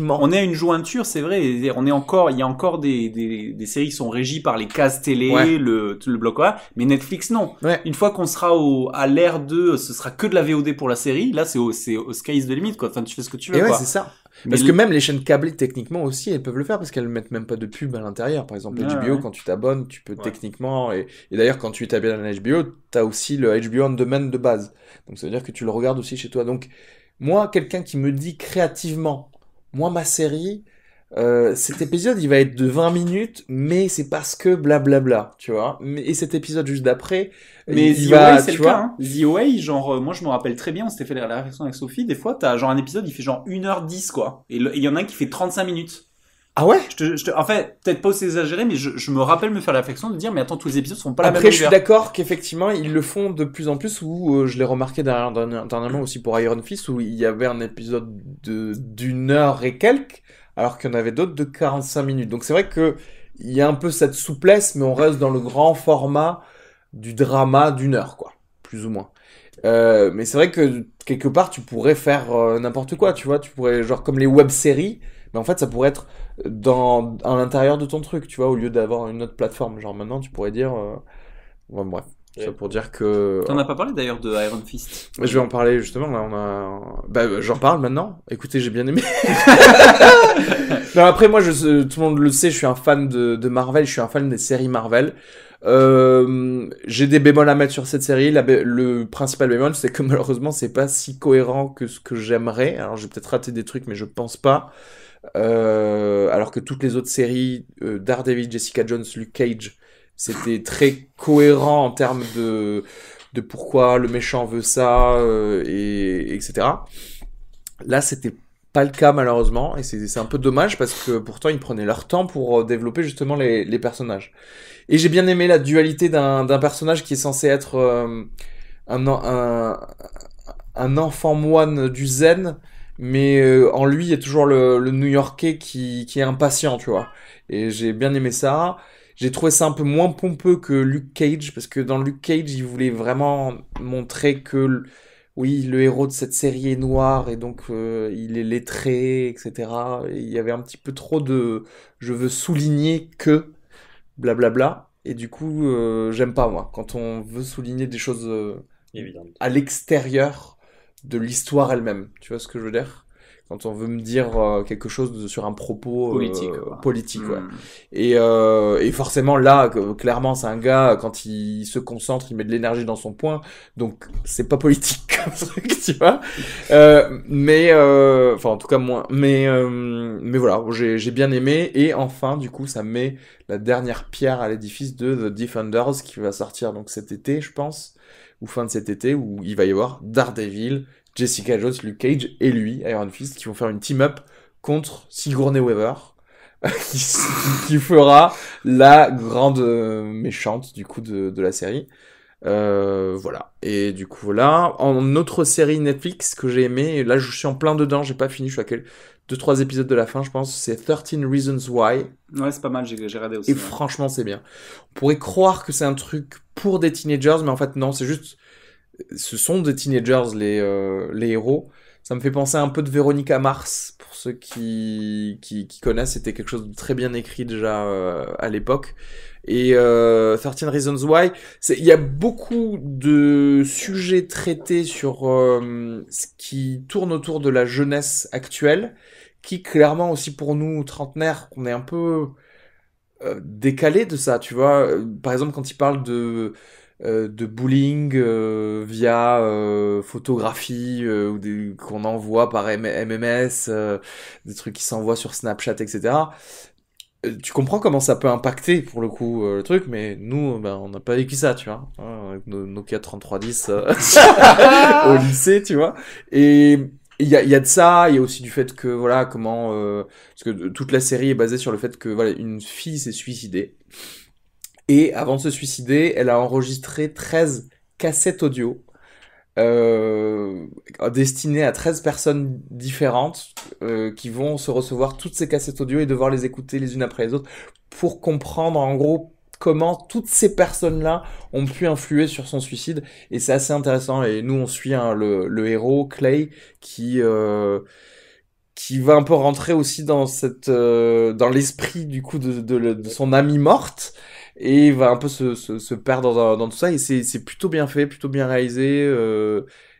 On est à une jointure, c'est vrai. Il y a encore des séries qui sont régies par les cases télé, le bloc horaire. Mais Netflix, non. Ouais. Une fois qu'on sera à l'ère de, ce sera que de la VOD pour la série. Là, c'est au sky is the limit, quoi. Enfin, tu fais ce que tu veux, et ouais, quoi. c'est ça. Parce que même les chaînes câblées, techniquement aussi, elles peuvent le faire parce qu'elles mettent même pas de pub à l'intérieur. Par exemple, HBO, quand tu t'abonnes, tu peux techniquement, et d'ailleurs, quand tu t'abonnes à HBO, t'as aussi le HBO On Demand de base. Donc, ça veut dire que tu le regardes aussi chez toi. Donc, moi, quelqu'un qui me dit créativement, moi, ma série, cet épisode, il va être de 20 minutes, mais c'est parce que blablabla, tu vois. Et cet épisode juste d'après, mais The OA, c'est le cas, hein. The OA, genre, moi, je me rappelle très bien, on s'était fait la réflexion avec Sophie, des fois, t'as genre un épisode, il fait genre 1h10, quoi. Et il y en a un qui fait 35 minutes. Ah ouais? En fait, peut-être pas aussi exagéré, mais je me rappelle me faire la réflexion de dire, mais attends, tous les épisodes sont pas la même longueur. Après, je suis longueur. d'accord qu'effectivement, ils le font de plus en plus, où je l'ai remarqué dernièrement aussi pour Iron Fist, où il y avait un épisode d'une heure et quelques, alors qu'il y en avait d'autres de 45 minutes. Donc c'est vrai que il y a un peu cette souplesse, mais on reste dans le grand format du drama d'1 heure, quoi. Plus ou moins. Mais c'est vrai que quelque part, tu pourrais faire n'importe quoi, tu vois. Tu pourrais, genre comme les web-séries, mais en fait, ça pourrait être à l'intérieur de ton truc, tu vois, au lieu d'avoir une autre plateforme. Genre maintenant, tu pourrais dire... Ouais, bref. Ça pour dire que... T'en as pas parlé d'ailleurs de Iron Fist. Je vais en parler justement, là j'en parle maintenant. Écoutez, j'ai bien aimé. Non, après moi, tout le monde le sait, je suis un fan de Marvel, je suis un fan des séries Marvel. J'ai des bémols à mettre sur cette série. Le principal bémol, c'est que malheureusement, c'est pas si cohérent que ce que j'aimerais. Alors, j'ai peut-être raté des trucs, mais je pense pas. Alors que toutes les autres séries, Daredevil, Jessica Jones, Luke Cage, c'était très cohérent en termes de pourquoi le méchant veut ça, et etc. Là, c'était pas le cas malheureusement, et c'est un peu dommage parce que pourtant ils prenaient leur temps pour développer justement les personnages. Et j'ai bien aimé la dualité d'un personnage qui est censé être un, un enfant moine du zen, mais en lui il y a toujours le New-Yorkais qui est impatient, tu vois. Et j'ai bien aimé ça. J'ai trouvé ça un peu moins pompeux que Luke Cage, parce que dans Luke Cage, il voulait vraiment montrer que, oui, le héros de cette série est noir, et donc il est lettré, etc. Et il y avait un petit peu trop de je veux souligner que, blablabla. Et du coup, j'aime pas, moi, quand on veut souligner des choses Évident. à l'extérieur de l'histoire elle-même. Tu vois ce que je veux dire? Quand on veut me dire quelque chose sur un propos politique, ouais. Et forcément là, clairement, c'est un gars, quand il se concentre, il met de l'énergie dans son poing, donc c'est pas politique comme truc, tu vois. Enfin en tout cas moins. Mais voilà, j'ai bien aimé. Et enfin, du coup, ça met la dernière pierre à l'édifice de The Defenders qui va sortir donc cet été, je pense, ou fin de cet été, où il va y avoir Daredevil, Jessica Jones, Luke Cage et lui, Iron Fist, qui vont faire une team-up contre Sigourney Weaver, qui fera la grande méchante du coup de la série. Voilà. Et du coup là, en autre série Netflix que j'ai aimé, et là je suis en plein dedans, j'ai pas fini, je suis à 2-3 épisodes de la fin, je pense, c'est 13 Reasons Why. Ouais, c'est pas mal, j'ai regardé aussi. Et franchement, c'est bien. On pourrait croire que c'est un truc pour des teenagers, mais en fait non, c'est juste... Ce sont des teenagers, les héros. Ça me fait penser un peu de Véronica Mars, pour ceux qui connaissent. C'était quelque chose de très bien écrit déjà à l'époque. Et 13 Reasons Why, il y a beaucoup de sujets traités sur ce qui tourne autour de la jeunesse actuelle, qui clairement aussi pour nous, trentenaires, on est un peu décalé de ça, tu vois. Par exemple, quand il parle de bullying via photographie ou qu'on envoie par MMS, des trucs qui s'envoient sur Snapchat, etc. Tu comprends comment ça peut impacter pour le coup le truc, mais nous, ben, on n'a pas vécu ça, tu vois, avec nos Nokia 3310 au lycée, tu vois. Et il y a de ça, il y a aussi du fait que voilà comment parce que toute la série est basée sur le fait que voilà une fille s'est suicidée. Et avant de se suicider, elle a enregistré 13 cassettes audio destinées à 13 personnes différentes qui vont se recevoir toutes ces cassettes audio et devoir les écouter les unes après les autres pour comprendre en gros comment toutes ces personnes-là ont pu influer sur son suicide. Et c'est assez intéressant. Et nous, on suit le héros, Clay, qui va un peu rentrer aussi dans dans l'esprit du coup de son amie morte. Et il va un peu se perdre dans tout ça, et c'est plutôt bien fait, plutôt bien réalisé.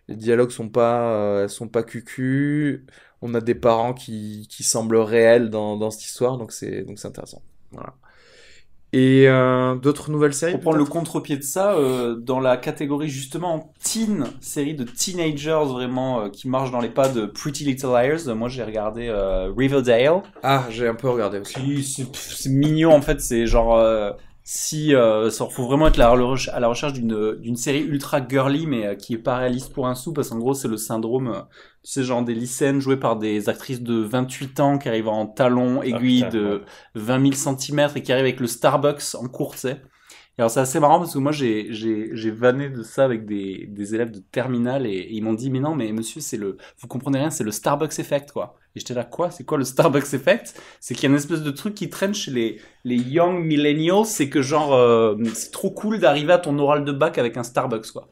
Les dialogues sont pas cucu. On a des parents qui semblent réels dans cette histoire, donc c'est intéressant. Voilà. Et d'autres nouvelles séries. Pour prendre le contre-pied de ça, dans la catégorie justement teen, série de teenagers vraiment qui marchent dans les pas de Pretty Little Liars, moi j'ai regardé Riverdale. Ah, j'ai un peu regardé aussi. C'est mignon en fait, c'est genre faut vraiment être à la recherche d'une série ultra girly mais qui est pas réaliste pour un sou, parce qu'en gros c'est le syndrome tu sais, genre des lycéennes jouées par des actrices de 28 ans qui arrivent en talons aiguilles de 20 000 cm et qui arrivent avec le Starbucks en cours, tu sais. Et alors c'est assez marrant parce que moi j'ai vanné de ça avec des élèves de terminale, et ils m'ont dit mais non mais monsieur vous comprenez rien, c'est le Starbucks effect quoi. Et j'étais là, quoi, c'est quoi le Starbucks effect? C'est qu'il y a une espèce de truc qui traîne chez les young millennials, c'est que genre c'est trop cool d'arriver à ton oral de bac avec un Starbucks quoi.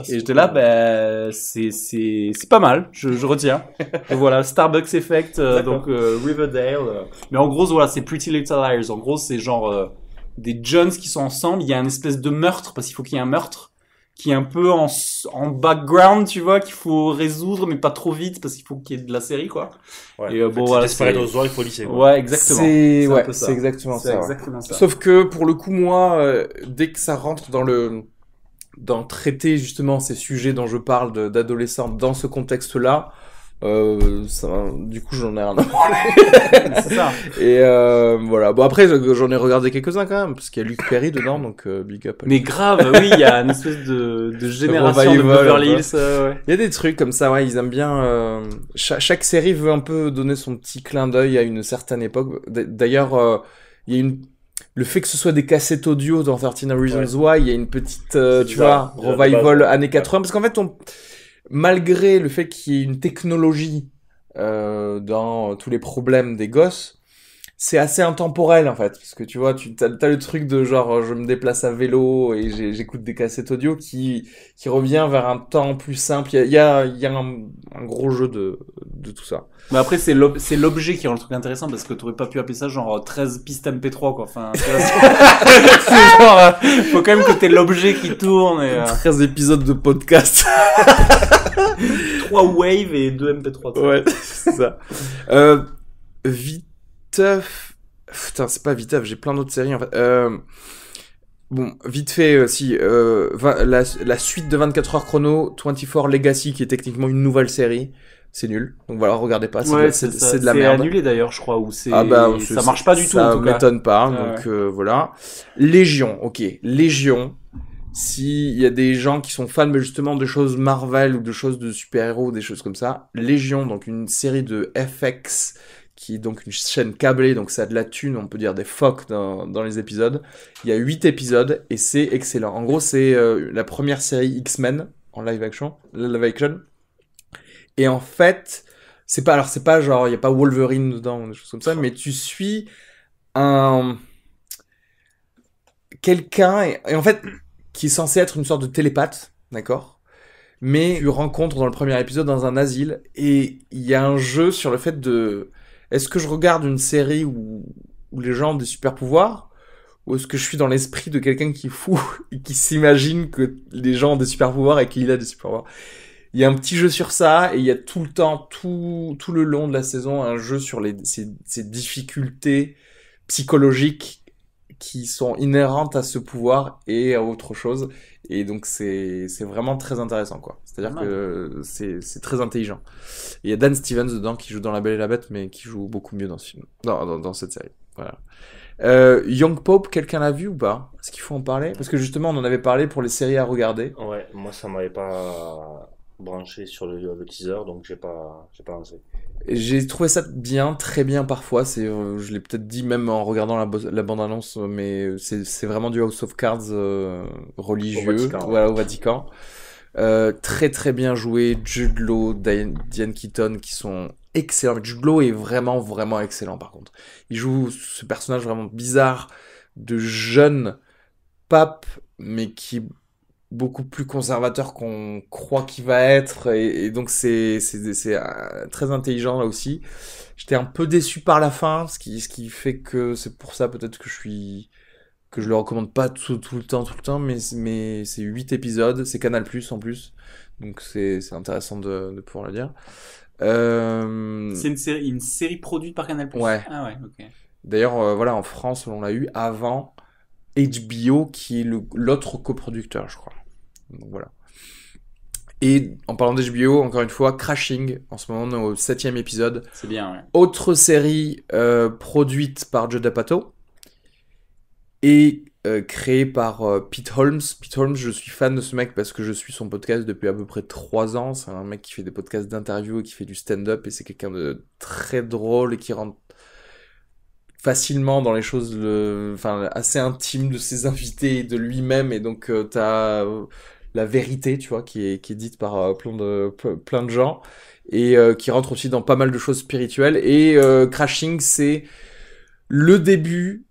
Et j'étais là, ben c'est pas mal, je retiens. Donc voilà, Starbucks effect, donc Riverdale. Mais en gros voilà, c'est Pretty Little Liars. En gros c'est genre des jeunes qui sont ensemble, il y a une espèce de meurtre, parce qu'il faut qu'il y ait un meurtre qui est un peu en background, tu vois, qu'il faut résoudre, mais pas trop vite, parce qu'il faut qu'il y ait de la série, quoi. Ouais. Et bon, voilà, Desperate Housewives, il faut lisser, quoi. Ouais, exactement. C'est un peu ça. c'est exactement C'est ça. Ouais. exactement ça. Sauf que pour le coup, moi, dès que ça rentre dans traiter justement ces sujets dont je parle d'adolescents dans ce contexte-là, du coup, j'en ai rien à branler. C'est ça. Et voilà. Bon, après, j'en ai regardé quelques-uns quand même, parce qu'il y a Luke Perry dedans, donc big up. Mais grave, oui, il y a une espèce de génération de Revival, Beverly un peu. Hills, ouais. Il y a des trucs comme ça, ouais, ils aiment bien. Chaque série veut un peu donner son petit clin d'œil à une certaine époque. D'ailleurs, il y a le fait que ce soit des cassettes audio dans 13 Reasons Why, il y a une petite, tu bizarre, vois, déjà, de revival base, ouais. années 80, parce qu'en fait, malgré le fait qu'il y ait une technologie dans tous les problèmes des gosses, c'est assez intemporel en fait, parce que tu vois, t'as le truc de genre je me déplace à vélo et j'écoute des cassettes audio qui revient vers un temps plus simple. Il y a un gros jeu de tout ça. Mais après, c'est l'objet qui rend le truc intéressant, parce que t'aurais pas pu appeler ça genre 13 pistes MP3, quoi. Enfin, tu vois, c'est genre, faut quand même que t'aies l'objet qui tourne et 13 épisodes de podcast. 3 waves et 2 MP3. tu sais. Ouais, c'est ça. Viteuf. Putain, c'est pas Viteuf, j'ai plein d'autres séries en fait. Bon, vite fait, la suite de 24 heures chrono, 24 Legacy, qui est techniquement une nouvelle série, c'est nul. Donc voilà, regardez pas, Ouais, c'est ça. de la merde. C'est annulé d'ailleurs, je crois, ou c'est, Ah bah, ça marche pas du tout, en ça tout cas. m'étonne pas, Ah donc voilà. Légion, ok. Légion, s'il y a des gens qui sont fans mais justement de choses Marvel ou de choses de super-héros, des choses comme ça, Légion, donc une série de FX, qui est donc une chaîne câblée, donc ça a de la thune, on peut dire des phoques dans les épisodes. Il y a 8 épisodes et c'est excellent. En gros, c'est la première série X-Men en live action. Et en fait, c'est pas genre, il y a pas Wolverine dedans, des choses comme ça, mais tu suis quelqu'un, et en fait, qui est censé être une sorte de télépathe, d'accord? Mais tu rencontres dans le premier épisode dans un asile, et il y a un jeu sur le fait de... Est-ce que je regarde une série où les gens ont des super pouvoirs, ou est-ce que je suis dans l'esprit de quelqu'un qui est fou et qui s'imagine que les gens ont des super pouvoirs et qu'il a des super pouvoirs? Il y a un petit jeu sur ça, et il y a tout le temps, tout le long de la saison, un jeu sur ces difficultés psychologiques qui sont inhérentes à ce pouvoir et à autre chose. Et donc c'est vraiment très intéressant, quoi. C'est-à-dire que c'est très intelligent. Et il y a Dan Stevens dedans qui joue dans La Belle et la Bête, mais qui joue beaucoup mieux dans ce film, dans cette série. Voilà. Young Pope, quelqu'un l'a vu ou pas? Est-ce qu'il faut en parler? Parce que justement, on en avait parlé pour les séries à regarder. Ouais, moi ça m'avait pas branché sur le teaser, donc j'ai pas lancé. J'ai trouvé ça bien, très bien parfois. Je l'ai peut-être dit même en regardant la bande-annonce, mais c'est vraiment du House of Cards religieux, Au Vatican, ouais. voilà, au Vatican. Très très bien joué. Jude Law, Diane Keaton, qui sont excellents. Jude Law est vraiment vraiment excellent par contre. Il joue ce personnage vraiment bizarre de jeune pape, mais qui est beaucoup plus conservateur qu'on croit qu'il va être, et donc c'est très intelligent là aussi. J'étais un peu déçu par la fin, ce qui fait que c'est pour ça peut-être que je le recommande pas tout le temps, mais c'est 8 épisodes, c'est Canal+ en plus, donc c'est intéressant de pouvoir le dire. C'est une série produite par Canal+. Ouais. Ah ouais, ok. D'ailleurs, voilà, en France, on l'a eu avant HBO, qui est l'autre coproducteur, je crois. Donc voilà. Et en parlant d'HBO, encore une fois, Crashing, en ce moment, on est au 7e épisode. C'est bien, ouais. Autre série produite par Judd Apatow et créée par Pete Holmes. Pete Holmes, je suis fan de ce mec parce que je suis son podcast depuis à peu près 3 ans. C'est un mec qui fait des podcasts d'interview et qui fait du stand-up, et c'est quelqu'un de très drôle et qui rentre facilement dans les choses assez intimes de ses invités et de lui-même, et donc t'as la vérité, tu vois, qui est dite par plein de gens, et qui rentre aussi dans pas mal de choses spirituelles. Et Crashing, c'est le début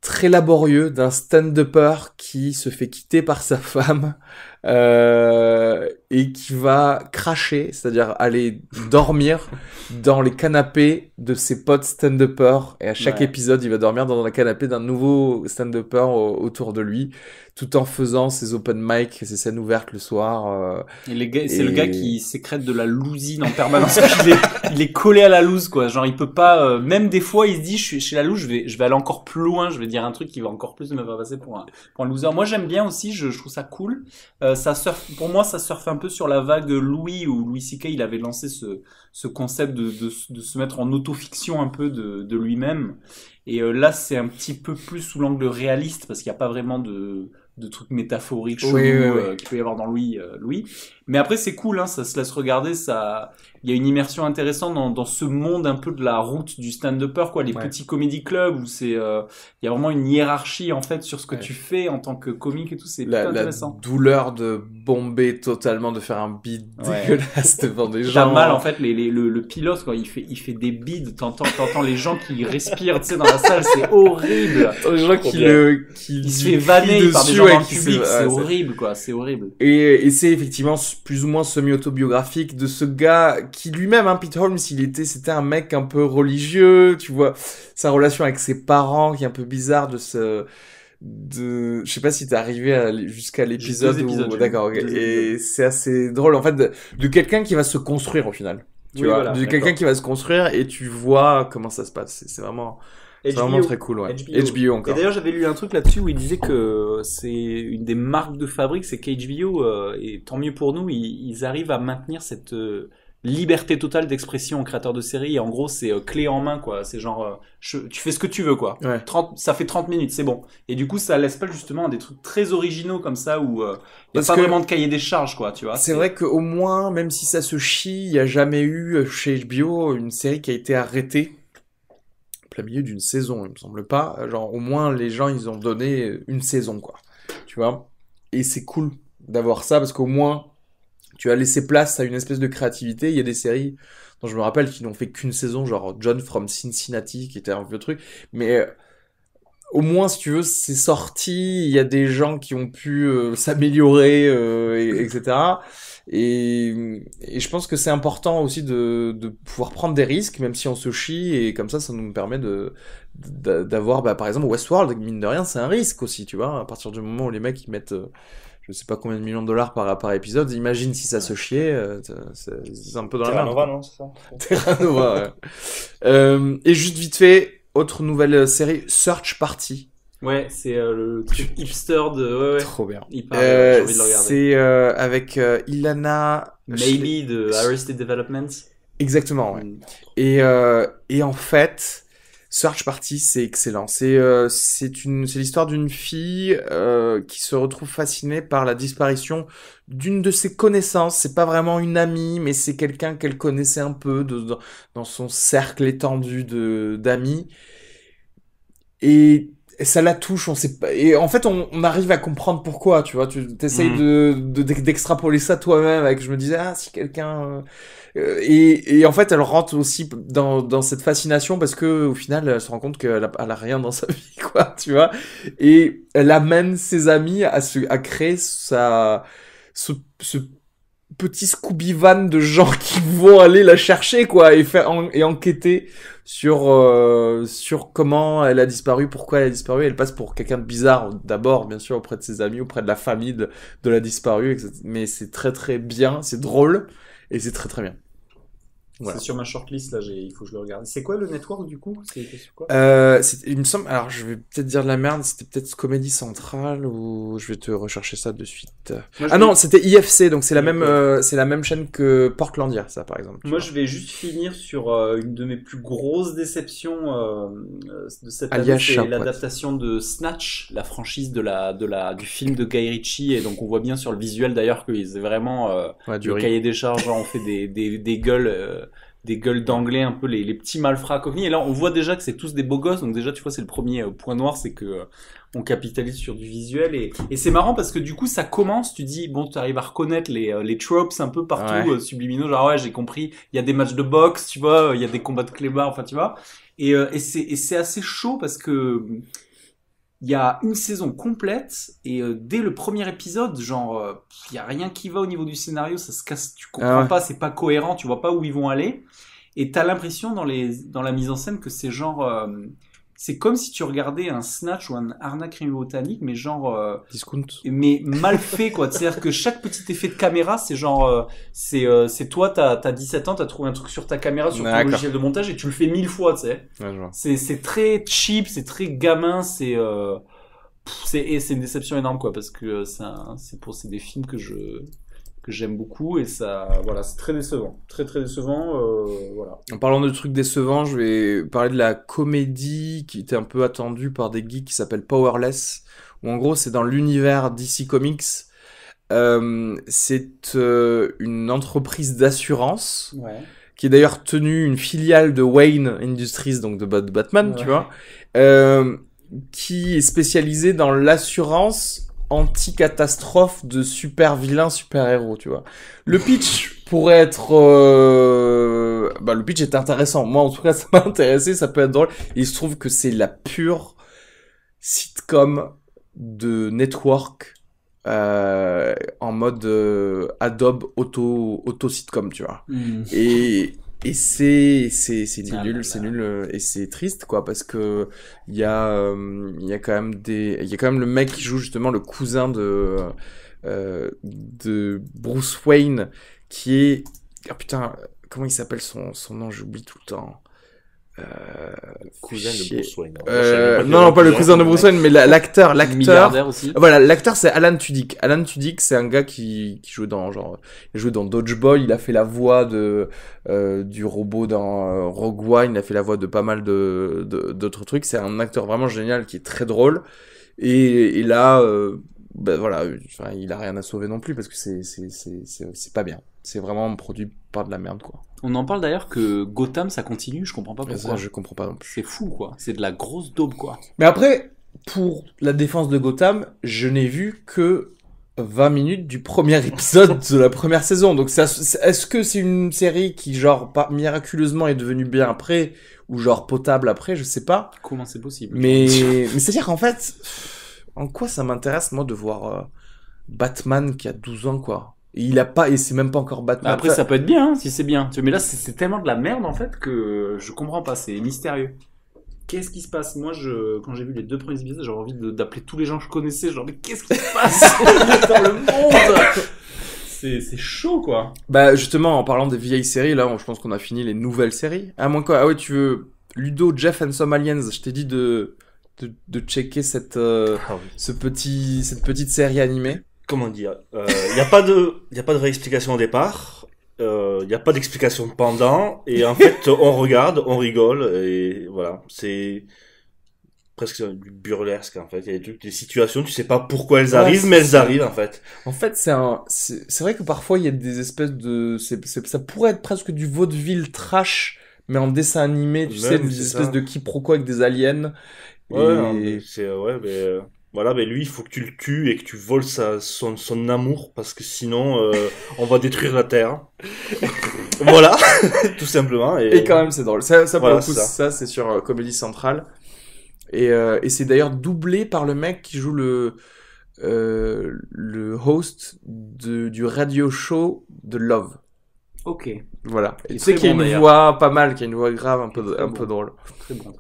très laborieux d'un stand-upper qui se fait quitter par sa femme et qui va cracher, c'est-à-dire aller dormir dans les canapés de ses potes stand-uppers. Et à chaque Ouais. épisode, il va dormir dans le canapé d'un nouveau stand-upper autour de lui, tout en faisant ses open mic, ses scènes ouvertes le soir. Et c'est le Et- gars qui sécrète de la lousine en permanence. Il est collé à la loose, quoi. Genre, il peut pas, même des fois, il se dit, je suis chez la loose, je vais aller encore plus loin, je vais dire un truc qui va encore plus me faire passer pour un loser. Moi, j'aime bien aussi, je trouve ça cool. Ça surfe, pour moi, ça surfe un peu sur la vague Louis, où Louis C.K. il avait lancé ce concept de se mettre en autofiction un peu de lui-même. Et là, c'est un petit peu plus sous l'angle réaliste, parce qu'il n'y a pas vraiment de trucs métaphoriques chelous Oui. qu'il peut y avoir dans Louis. Mais après, c'est cool, hein, ça se laisse regarder, ça, il y a une immersion intéressante dans ce monde un peu de la route du stand-upper, quoi, les Ouais. petits comedy clubs où il y a vraiment une hiérarchie, en fait, sur ce que Ouais. tu fais en tant que comique et tout, c'est La intéressant. douleur de bomber totalement, de faire un beat Ouais. dégueulasse devant des T'as gens. mal, en fait, le pilote, quand il fait des bides, t'entends les gens qui respirent, tu sais, dans la salle, c'est horrible. Les gens Trop qui bien. qui Il se lui fait crient vanner par des dessus, gens ouais, dans le qui public, ouais, c'est horrible, quoi, c'est horrible. Et c'est effectivement plus ou moins semi-autobiographique de ce gars qui lui-même, hein, Pete Holmes, c'était un mec un peu religieux, tu vois, sa relation avec ses parents qui est un peu bizarre je sais pas si t'es arrivé jusqu'à l'épisode Juste 2 épisodes, où, j'ai d'accord, vu. ok. 2 Et épisodes. c'est assez drôle, en fait, de quelqu'un qui va se construire au final. Tu Oui, vois, voilà, de quelqu'un d'accord. qui va se construire et tu vois comment ça se passe. C'est vraiment très cool, ouais. HBO Et encore. d'ailleurs, j'avais lu un truc là-dessus où il disait que c'est une des marques de fabrique, c'est qu'HBO, et tant mieux pour nous, ils arrivent à maintenir cette liberté totale d'expression aux créateurs de séries. Et en gros, c'est clé en main, quoi. C'est genre, tu fais ce que tu veux, quoi. Ouais. 30, ça fait 30 minutes, c'est bon. Et du coup, ça laisse pas justement des trucs très originaux comme ça où il y a Parce pas que- vraiment de cahier des charges, quoi, tu vois. C'est vrai qu'au moins, même si ça se chie, il n'y a jamais eu chez HBO une série qui a été arrêtée en plein milieu d'une saison, il me semble pas. Genre, au moins, les gens, ils ont donné une saison, quoi. Tu vois? Et c'est cool d'avoir ça parce qu'au moins, tu as laissé place à une espèce de créativité. Il y a des séries dont je me rappelle qui n'ont fait qu'une saison, genre John from Cincinnati, qui était un vieux truc. Mais au moins, si tu veux, c'est sorti. Il y a des gens qui ont pu s'améliorer, etc. Et je pense que c'est important aussi de pouvoir prendre des risques, même si on se chie. Et comme ça nous permet d'avoir, par exemple, Westworld, mine de rien, c'est un risque aussi, tu vois. À partir du moment où les mecs, ils mettent je sais pas combien de millions de dollars par épisode, imagine si ça se chiait, c'est un peu dans la Terra merde. Nova, non, c'est ça? Terra Nova, ouais. Et juste vite fait, autre nouvelle série, Search Party. Ouais, c'est le truc hipster de, ouais. Trop bien. Il paraît, j'ai envie de le regarder. C'est avec Ilana... Maybe de Arrested Development. Exactement, ouais. Mm. Et en fait, Search Party, c'est excellent. C'est l'histoire d'une fille qui se retrouve fascinée par la disparition d'une de ses connaissances. C'est pas vraiment une amie, mais c'est quelqu'un qu'elle connaissait un peu dans son cercle étendu d'amis. Et ça la touche, on sait pas. Et en fait, on arrive à comprendre pourquoi, tu vois. Tu essayes d'extrapoler ça toi-même avec, je me disais, si quelqu'un, et en fait, elle rentre aussi dans cette fascination parce que, au final, elle se rend compte qu'elle a rien dans sa vie, quoi, tu vois. Et elle amène ses amis à créer ce petit Scooby Van de gens qui vont aller la chercher, quoi, et enquêter sur comment elle a disparu, pourquoi elle a disparu. Elle passe pour quelqu'un de bizarre d'abord, bien sûr, auprès de ses amis, auprès de la famille de la disparue, etc. Mais c'est très très bien, c'est drôle et c'est très très bien. Voilà. C'est sur ma shortlist là, il faut que je le regarde. C'est quoi le network du coup? C'est sur quoi? Il me semble, alors je vais peut-être dire de la merde, c'était peut-être Comédie Centrale ou je vais te rechercher ça de suite. Non, c'était IFC, donc c'est la même chaîne que Portlandia, ça par exemple. Moi je vais juste finir sur une de mes plus grosses déceptions de cette Alias année, c'est Chapotte. l'adaptation de Snatch, la franchise du film de Guy Ritchie, et donc on voit bien sur le visuel d'ailleurs qu'ils c'est vraiment du le cahier des charges, genre, on fait des gueules d'anglais, un peu les petits malfrats coquilles. Et là, on voit déjà que c'est tous des beaux gosses. Donc déjà, tu vois, c'est le premier point noir, c'est que on capitalise sur du visuel. Et c'est marrant parce que du coup, ça commence, tu dis, bon, tu arrives à reconnaître les tropes un peu partout, subliminaux. Genre, ouais, j'ai compris, il y a des matchs de boxe, tu vois, il y a des combats de clébards, enfin, tu vois. Et c'est assez chaud parce que il y a une saison complète et dès le premier épisode, genre, il y a rien qui va au niveau du scénario, ça se casse, tu comprends pas, c'est pas cohérent, tu vois pas où ils vont aller. Et t'as l'impression dans la mise en scène que c'est genre, c'est comme si tu regardais un Snatch ou un Arnaque crime botanique, mais genre, Discount. mais mal fait quoi. C'est-à-dire que chaque petit effet de caméra, c'est genre, c'est toi, t'as 17 ans, t'as trouvé un truc sur ta caméra, sur ton logiciel de montage et tu le fais 1000 fois, tu sais. Ouais, je vois. C'est très cheap, c'est très gamin, c'est une déception énorme quoi, parce que c'est des films que j'aime beaucoup et ça, voilà, c'est très décevant, très décevant, voilà. En parlant de trucs décevants, je vais parler de la comédie qui était un peu attendue par des geeks qui s'appelle Powerless, où en gros c'est dans l'univers DC Comics. C'est une entreprise d'assurance qui est d'ailleurs tenue une filiale de Wayne Industries, donc de Batman, tu vois, qui est spécialisée dans l'assurance anti-catastrophe de super vilains, super héros, tu vois. Le pitch pourrait être, le pitch est intéressant. Moi, en tout cas, ça m'a intéressé, ça peut être drôle. Et il se trouve que c'est la pure sitcom de network, en mode Adobe auto sitcom, tu vois. Et c'est nul et c'est triste quoi, parce que il y a quand même le mec qui joue justement le cousin de Bruce Wayne, qui est, ah putain, comment il s'appelle son nom, j'oublie tout le temps. Cousin de Bruce Wayne. Non, pas le cousin de Bruce Wayne, mais l'acteur. Milliardaire aussi. Voilà, l'acteur c'est Alan Tudyk. Alan Tudyk, c'est un gars qui joue dans il joue dans Dodgeball, il a fait la voix du robot dans Rogue One, il a fait la voix de pas mal d'autres trucs. C'est un acteur vraiment génial qui est très drôle. Et là, voilà, enfin, il a rien à sauver non plus parce que c'est pas bien. C'est vraiment produit par de la merde quoi. On en parle d'ailleurs que Gotham ça continue, je comprends pas pourquoi. Ça, je comprends pas non plus. C'est fou quoi, c'est de la grosse daube quoi. Mais après, pour la défense de Gotham, je n'ai vu que 20 minutes du premier épisode de la première saison. Donc est-ce que c'est une série qui genre miraculeusement est devenue bien après ou genre potable après, je sais pas. Comment c'est possible? Mais c'est-à-dire qu'en fait, en quoi ça m'intéresse moi de voir Batman qui a 12 ans quoi. Et c'est même pas encore Batman. Après, ça peut être bien, hein, si c'est bien. Mais là, c'est tellement de la merde, en fait, que je comprends pas. C'est mystérieux. Qu'est-ce qui se passe? Moi, quand j'ai vu les 2 premiers épisodes, j'avais envie d'appeler tous les gens que je connaissais. Genre, mais qu'est-ce qui se passe dans le monde? C'est chaud, quoi. Bah, justement, en parlant des vieilles séries, là, je pense qu'on a fini les nouvelles séries. À moins quoi? Ah ouais, tu veux Ludo, Jeff and Some Aliens. Je t'ai dit de checker cette petite série animée. Comment dire, y a pas de vraie explication au départ, y a pas d'explication pendant, et en fait on regarde, on rigole, et voilà, c'est presque du burlesque en fait. Il y a des situations, tu sais pas pourquoi elles arrivent, mais elles arrivent en fait. En fait, c'est vrai que parfois il y a des espèces de, ça pourrait être presque du vaudeville trash, mais en dessin animé, tu sais, des espèces de quiproquos avec des aliens. Voilà, mais lui, il faut que tu le tues et que tu voles son amour, parce que sinon, on va détruire la Terre. Voilà, tout simplement. Et quand même, c'est drôle. Ça pour voilà, le coup, ça c'est sur Comedy Central. Et c'est d'ailleurs doublé par le mec qui joue le host du radio show de Love. Ok. Voilà. Et tu sais qu'il y a une voix pas mal, qu'il y a une voix grave, un peu drôle. Très bon.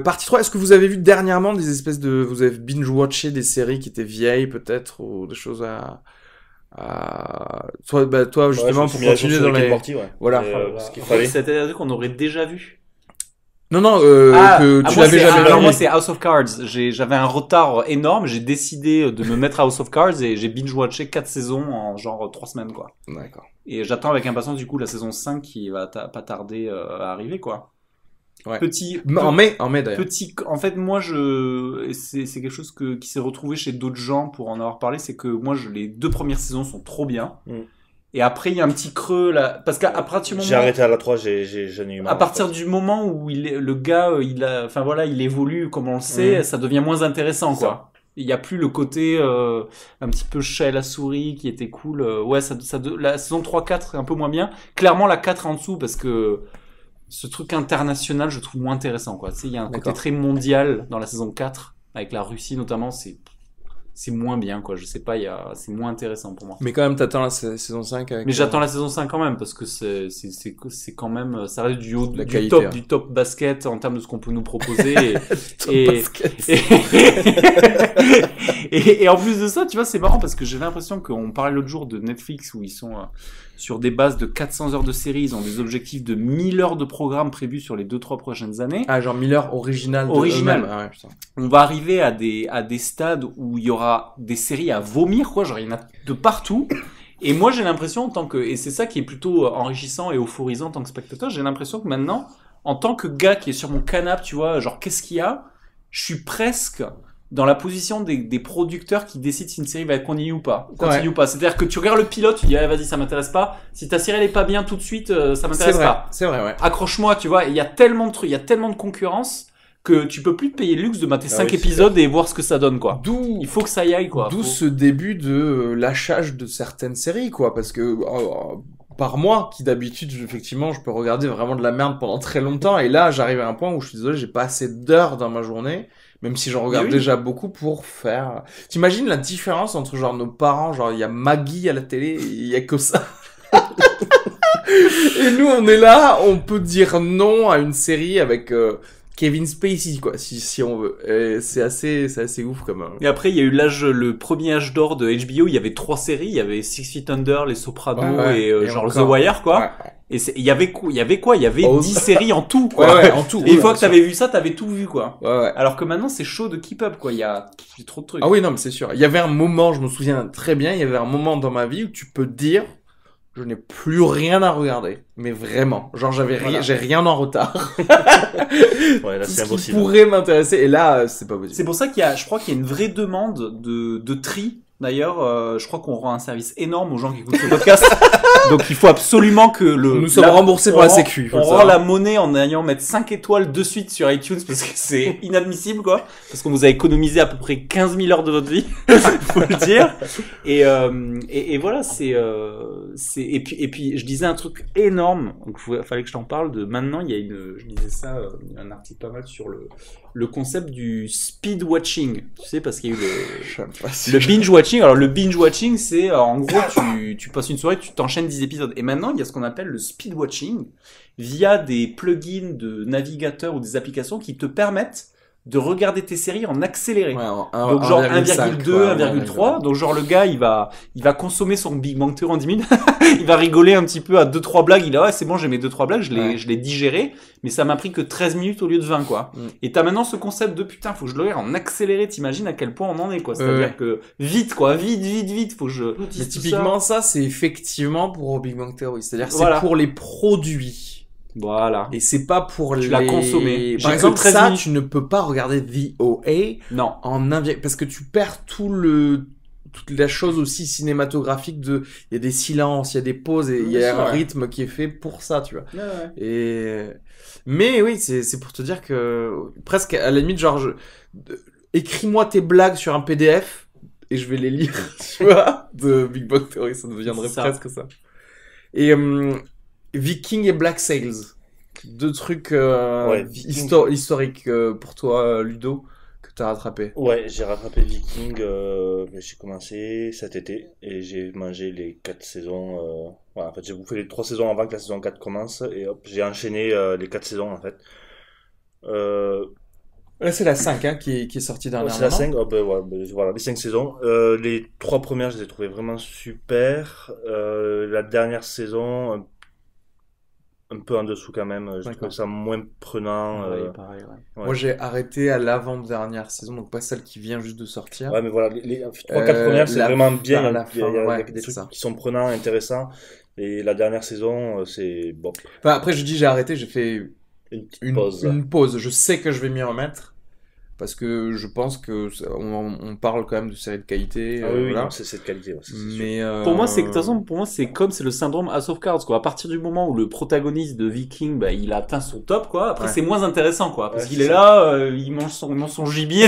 Partie 3, est-ce que vous avez vu dernièrement vous avez binge-watché des séries qui étaient vieilles peut-être, ou des choses toi justement, pour continuer dans les... Voilà. Ce qu'il fallait. C'est-à-dire qu'on aurait déjà vu. Non, que tu l'avais jamais vu. Alors moi c'est House of Cards. J'avais un retard énorme, j'ai décidé de me mettre à House of Cards et j'ai binge-watché 4 saisons en genre 3 semaines quoi. D'accord. Et j'attends avec impatience du coup la saison 5 qui va pas tarder à arriver quoi. Ouais. En mai d'ailleurs. En fait, moi, c'est quelque chose qui s'est retrouvé chez d'autres gens pour en avoir parlé, c'est que moi, les 2 premières saisons sont trop bien. Et après, il y a un petit creux là, parce qu'à partir du moment... J'ai arrêté à la 3, j'en ai eu marre. À partir du moment où le gars, il évolue comme on le sait, ça devient moins intéressant, quoi. Il y a plus le côté un petit peu chat et la souris qui était cool. La saison 3-4 est un peu moins bien. Clairement, la 4 est en dessous parce que ce truc international, je trouve moins intéressant, quoi. Tu sais, il y a un côté très mondial dans la saison 4 avec la Russie notamment, c'est moins bien, quoi. Je sais pas, c'est moins intéressant pour moi. Mais quand même, t'attends la saison 5 avec... Mais j'attends la saison 5 quand même, parce que c'est quand même, ça reste du haut, La du qualité, top, hein. du top basket en termes de ce qu'on peut nous proposer. Et en plus de ça, tu vois, c'est marrant parce que j'ai l'impression qu'on parlait l'autre jour de Netflix où ils sont sur des bases de 400 heures de série, ils ont des objectifs de 1000 heures de programme prévus sur les 2-3 prochaines années. Ah, genre 1000 heures originales. Original. Ah ouais, putain. On va arriver à des stades où il y aura des séries à vomir, quoi. Genre, il y en a de partout. Et moi, j'ai l'impression, et c'est ça qui est plutôt enrichissant et euphorisant en tant que spectateur, j'ai l'impression que maintenant, en tant que gars qui est sur mon canapé, tu vois, genre, qu'est-ce qu'il y a? Je suis presque dans la position des producteurs qui décident si une série va continue ou pas. Ouais. Ou pas. C'est-à-dire que tu regardes le pilote, tu dis, ah, vas-y, ça m'intéresse pas. Si ta série elle est pas bien tout de suite, ça m'intéresse pas. C'est vrai, ouais. Accroche-moi, tu vois. Il y a tellement de trucs, il y a tellement de concurrence que tu peux plus te payer le luxe de mater 5 oui, épisodes et voir ce que ça donne, quoi. D'où Il faut que ça y aille, quoi. ce début de lâchage de certaines séries, quoi, parce que par mois, qui d'habitude, effectivement, je peux regarder vraiment de la merde pendant très longtemps, et là, j'arrive à un point où je suis désolé, j'ai pas assez d'heures dans ma journée, même si j'en regarde oui. déjà beaucoup pour faire... T'imagines la différence entre genre nos parents, genre il y a Maggie à la télé, et il y a que ça. Et nous, on est là, on peut dire non à une série avec Kevin Spacey, quoi, si on veut. Et c'est assez ouf comme... Et après, il y a eu le premier âge d'or de HBO, il y avait 3 séries, il y avait Six Feet Under, Les Sopranos et genre encore. The Wire, quoi. Ouais. Et il y avait quoi? Il y avait Oh. 10 séries en tout, quoi. Ouais, en tout. Et une ouais, fois que bien t'avais vu ça, t'avais tout vu, quoi. sûr. Ouais. Alors que maintenant, c'est chaud de keep up, quoi. Il y a trop de trucs. Ah oui, non, mais c'est sûr. Il y avait un moment, je me souviens très bien, il y avait un moment dans ma vie où tu peux te dire, je n'ai plus rien à regarder. Mais vraiment. Genre, j'ai rien en retard. Ouais, là, Tout c'est ce qui impossible. pourrait m'intéresser. Et là, c'est pas possible. C'est pour ça je crois qu'il y a une vraie demande de tri. D'ailleurs, je crois qu'on rend un service énorme aux gens qui écoutent ce podcast. Donc, il faut absolument que Nous sommes remboursés par la Sécu. On rend la monnaie en ayant mettre 5 étoiles de suite sur iTunes parce que c'est inadmissible, quoi. Parce qu'on vous a économisé à peu près 15 000 heures de votre vie. Faut le dire. Et voilà, et puis, je disais un truc énorme. Donc, fallait que je t'en parle de maintenant, je disais ça, un article pas mal sur le concept du speed watching. Tu sais, parce qu'il y a eu le binge watching. Alors, le binge watching, c'est, en gros, tu passes une soirée, tu t'enchaînes 10 épisodes. Et maintenant, il y a ce qu'on appelle le speed watching via des plugins de navigateurs ou des applications qui te permettent de regarder tes séries en accéléré. Ouais, donc genre 1,2, 1,3. Donc genre le gars, il va consommer son Big Bang Theory en 10 minutes. Il va rigoler un petit peu à 2-3 blagues. Il a, ouais, c'est bon, j'ai mes 2-3 blagues, je l'ai digéré. Mais ça m'a pris que 13 minutes au lieu de 20, quoi. Et t'as maintenant ce concept de putain, faut que je le regarde en accéléré. T'imagines à quel point on en est, quoi. C'est-à-dire que vite, quoi. Vite, faut que je... Mais typiquement, ça, c'est effectivement pour Big Bang Theory. C'est-à-dire que Voilà. c'est pour les produits. Voilà. Et c'est pas pour Tu l'as consommé. Par J'ai exemple, que 13 ça, minutes. tu ne peux pas regarder VOA Non. parce que tu perds toute la chose aussi cinématographique il y a des silences, il y a des pauses et il y a un rythme qui est fait pour ça, tu vois. Ouais. Mais oui, c'est pour te dire que presque à la limite, genre, écris-moi tes blagues sur un PDF et je vais les lire, tu vois, de Big Bang Theory, ça deviendrait C'est ça. presque ça. Et Viking et Black Sails, deux trucs historiques pour toi, Ludo, que t'as rattrapé. Ouais, j'ai rattrapé Viking, j'ai commencé cet été et j'ai mangé les 4 saisons. Voilà, en fait, j'ai bouffé les 3 saisons avant que la saison 4 commence et hop, j'ai enchaîné les 4 saisons en fait. Là, c'est la 5 hein, qui est sortie dernièrement. C'est la 5, voilà, les 5 saisons. Les 3 premières, je les ai trouvées vraiment super. La dernière saison, un peu en dessous quand même. Je trouve ça moins prenant. Pareil, ouais. Moi, j'ai arrêté à l'avant-dernière saison, donc pas celle qui vient juste de sortir. Ouais, mais voilà, les 3-4 premières, c'est vraiment bien. Il y a des trucs ça. qui sont prenants, intéressants. Et la dernière saison, c'est bon. Enfin, après, je dis j'ai arrêté, j'ai fait Une petite pause. une pause. Je sais que je vais m'y remettre. Parce que je pense que on parle quand même de séries de qualité. Ah oui, voilà. non, c'est cette qualité. Ouais, c'est Mais Pour moi, de toute façon, pour moi, c'est le syndrome House of Cards, quoi. À partir du moment où le protagoniste de Viking, bah, il a atteint son top, quoi. Après, c'est moins intéressant, quoi. Parce qu'il est là, il mange son gibier,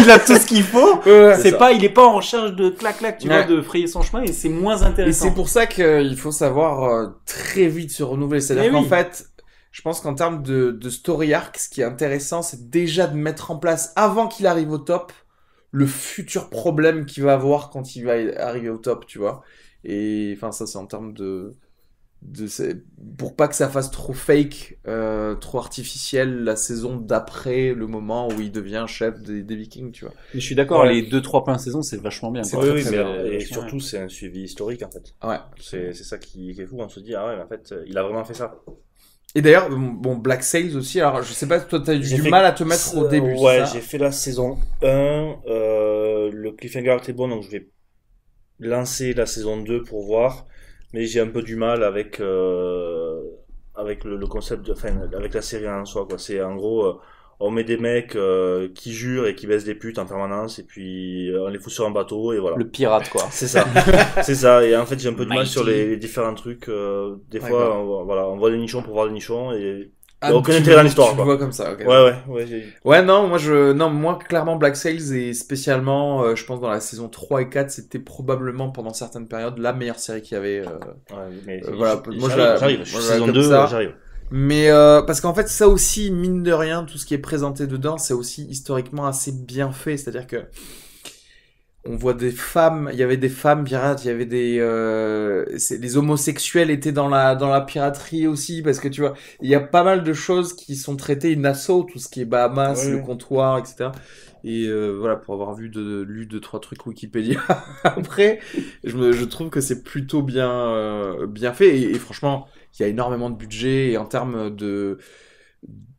il a tout ce qu'il faut. Il est pas en recherche de clac, tu vois, de frayer son chemin et c'est moins intéressant. Et c'est pour ça qu'il faut savoir très vite se renouveler. C'est-à-dire qu'en fait, Je pense qu'en termes de story arc, ce qui est intéressant, c'est déjà de mettre en place, avant qu'il arrive au top, le futur problème qu'il va avoir quand il va arriver au top, tu vois. Et enfin, ça, c'est en termes pour pas que ça fasse trop fake, trop artificiel la saison d'après le moment où il devient chef des Vikings, tu vois. Mais je suis d'accord, Ouais. les 2-3 premières saisons, c'est vachement bien. C'est quoi. Oui, très, mais très bien. et Vachement surtout, c'est un suivi historique, en fait. Ouais. C'est ça qui est fou. On se dit, ah ouais, mais en fait, il a vraiment fait ça. Et d'ailleurs, bon, Black Sails aussi, alors je sais pas, toi t'as eu J'ai du fait- mal à te mettre au début, Ouais, c'est ça j'ai fait la saison 1. Le cliffhanger était bon, donc je vais lancer la saison 2 pour voir. Mais j'ai un peu du mal avec le concept, enfin, avec la série en soi, quoi. C'est en gros, on met des mecs qui jurent et qui baissent des putes en permanence, et puis on les fout sur un bateau, et voilà. Le pirate, quoi. C'est ça, c'est ça. Et en fait, j'ai un peu de mal Mighty. sur les différents trucs. Des fois, D'accord. voilà, on voit des nichons pour voir des nichons, et Ah, aucun tu intérêt dans l'histoire, tu quoi. le vois comme ça, ok. Ouais, Ouais, non, moi, clairement, Black Sails, et spécialement, je pense, dans la saison 3 et 4, c'était probablement, pendant certaines périodes, la meilleure série qu'il y avait. mais voilà, moi, j'arrive. Je suis moi, je la saison comme 2, ça. j'arrive. Mais, parce qu'en fait, ça aussi, mine de rien, tout ce qui est présenté dedans, c'est aussi historiquement assez bien fait. C'est-à-dire que, on voit des femmes, il y avait des femmes pirates, il y avait les homosexuels étaient dans la piraterie aussi, parce que tu vois, il y a pas mal de choses qui sont traitées in assaut, tout ce qui est Bahamas, Oui, le oui. comptoir, etc. Et voilà, pour avoir lu 2-3 trucs Wikipédia après, je trouve que c'est plutôt bien fait, et franchement, il y a énormément de budget, et en termes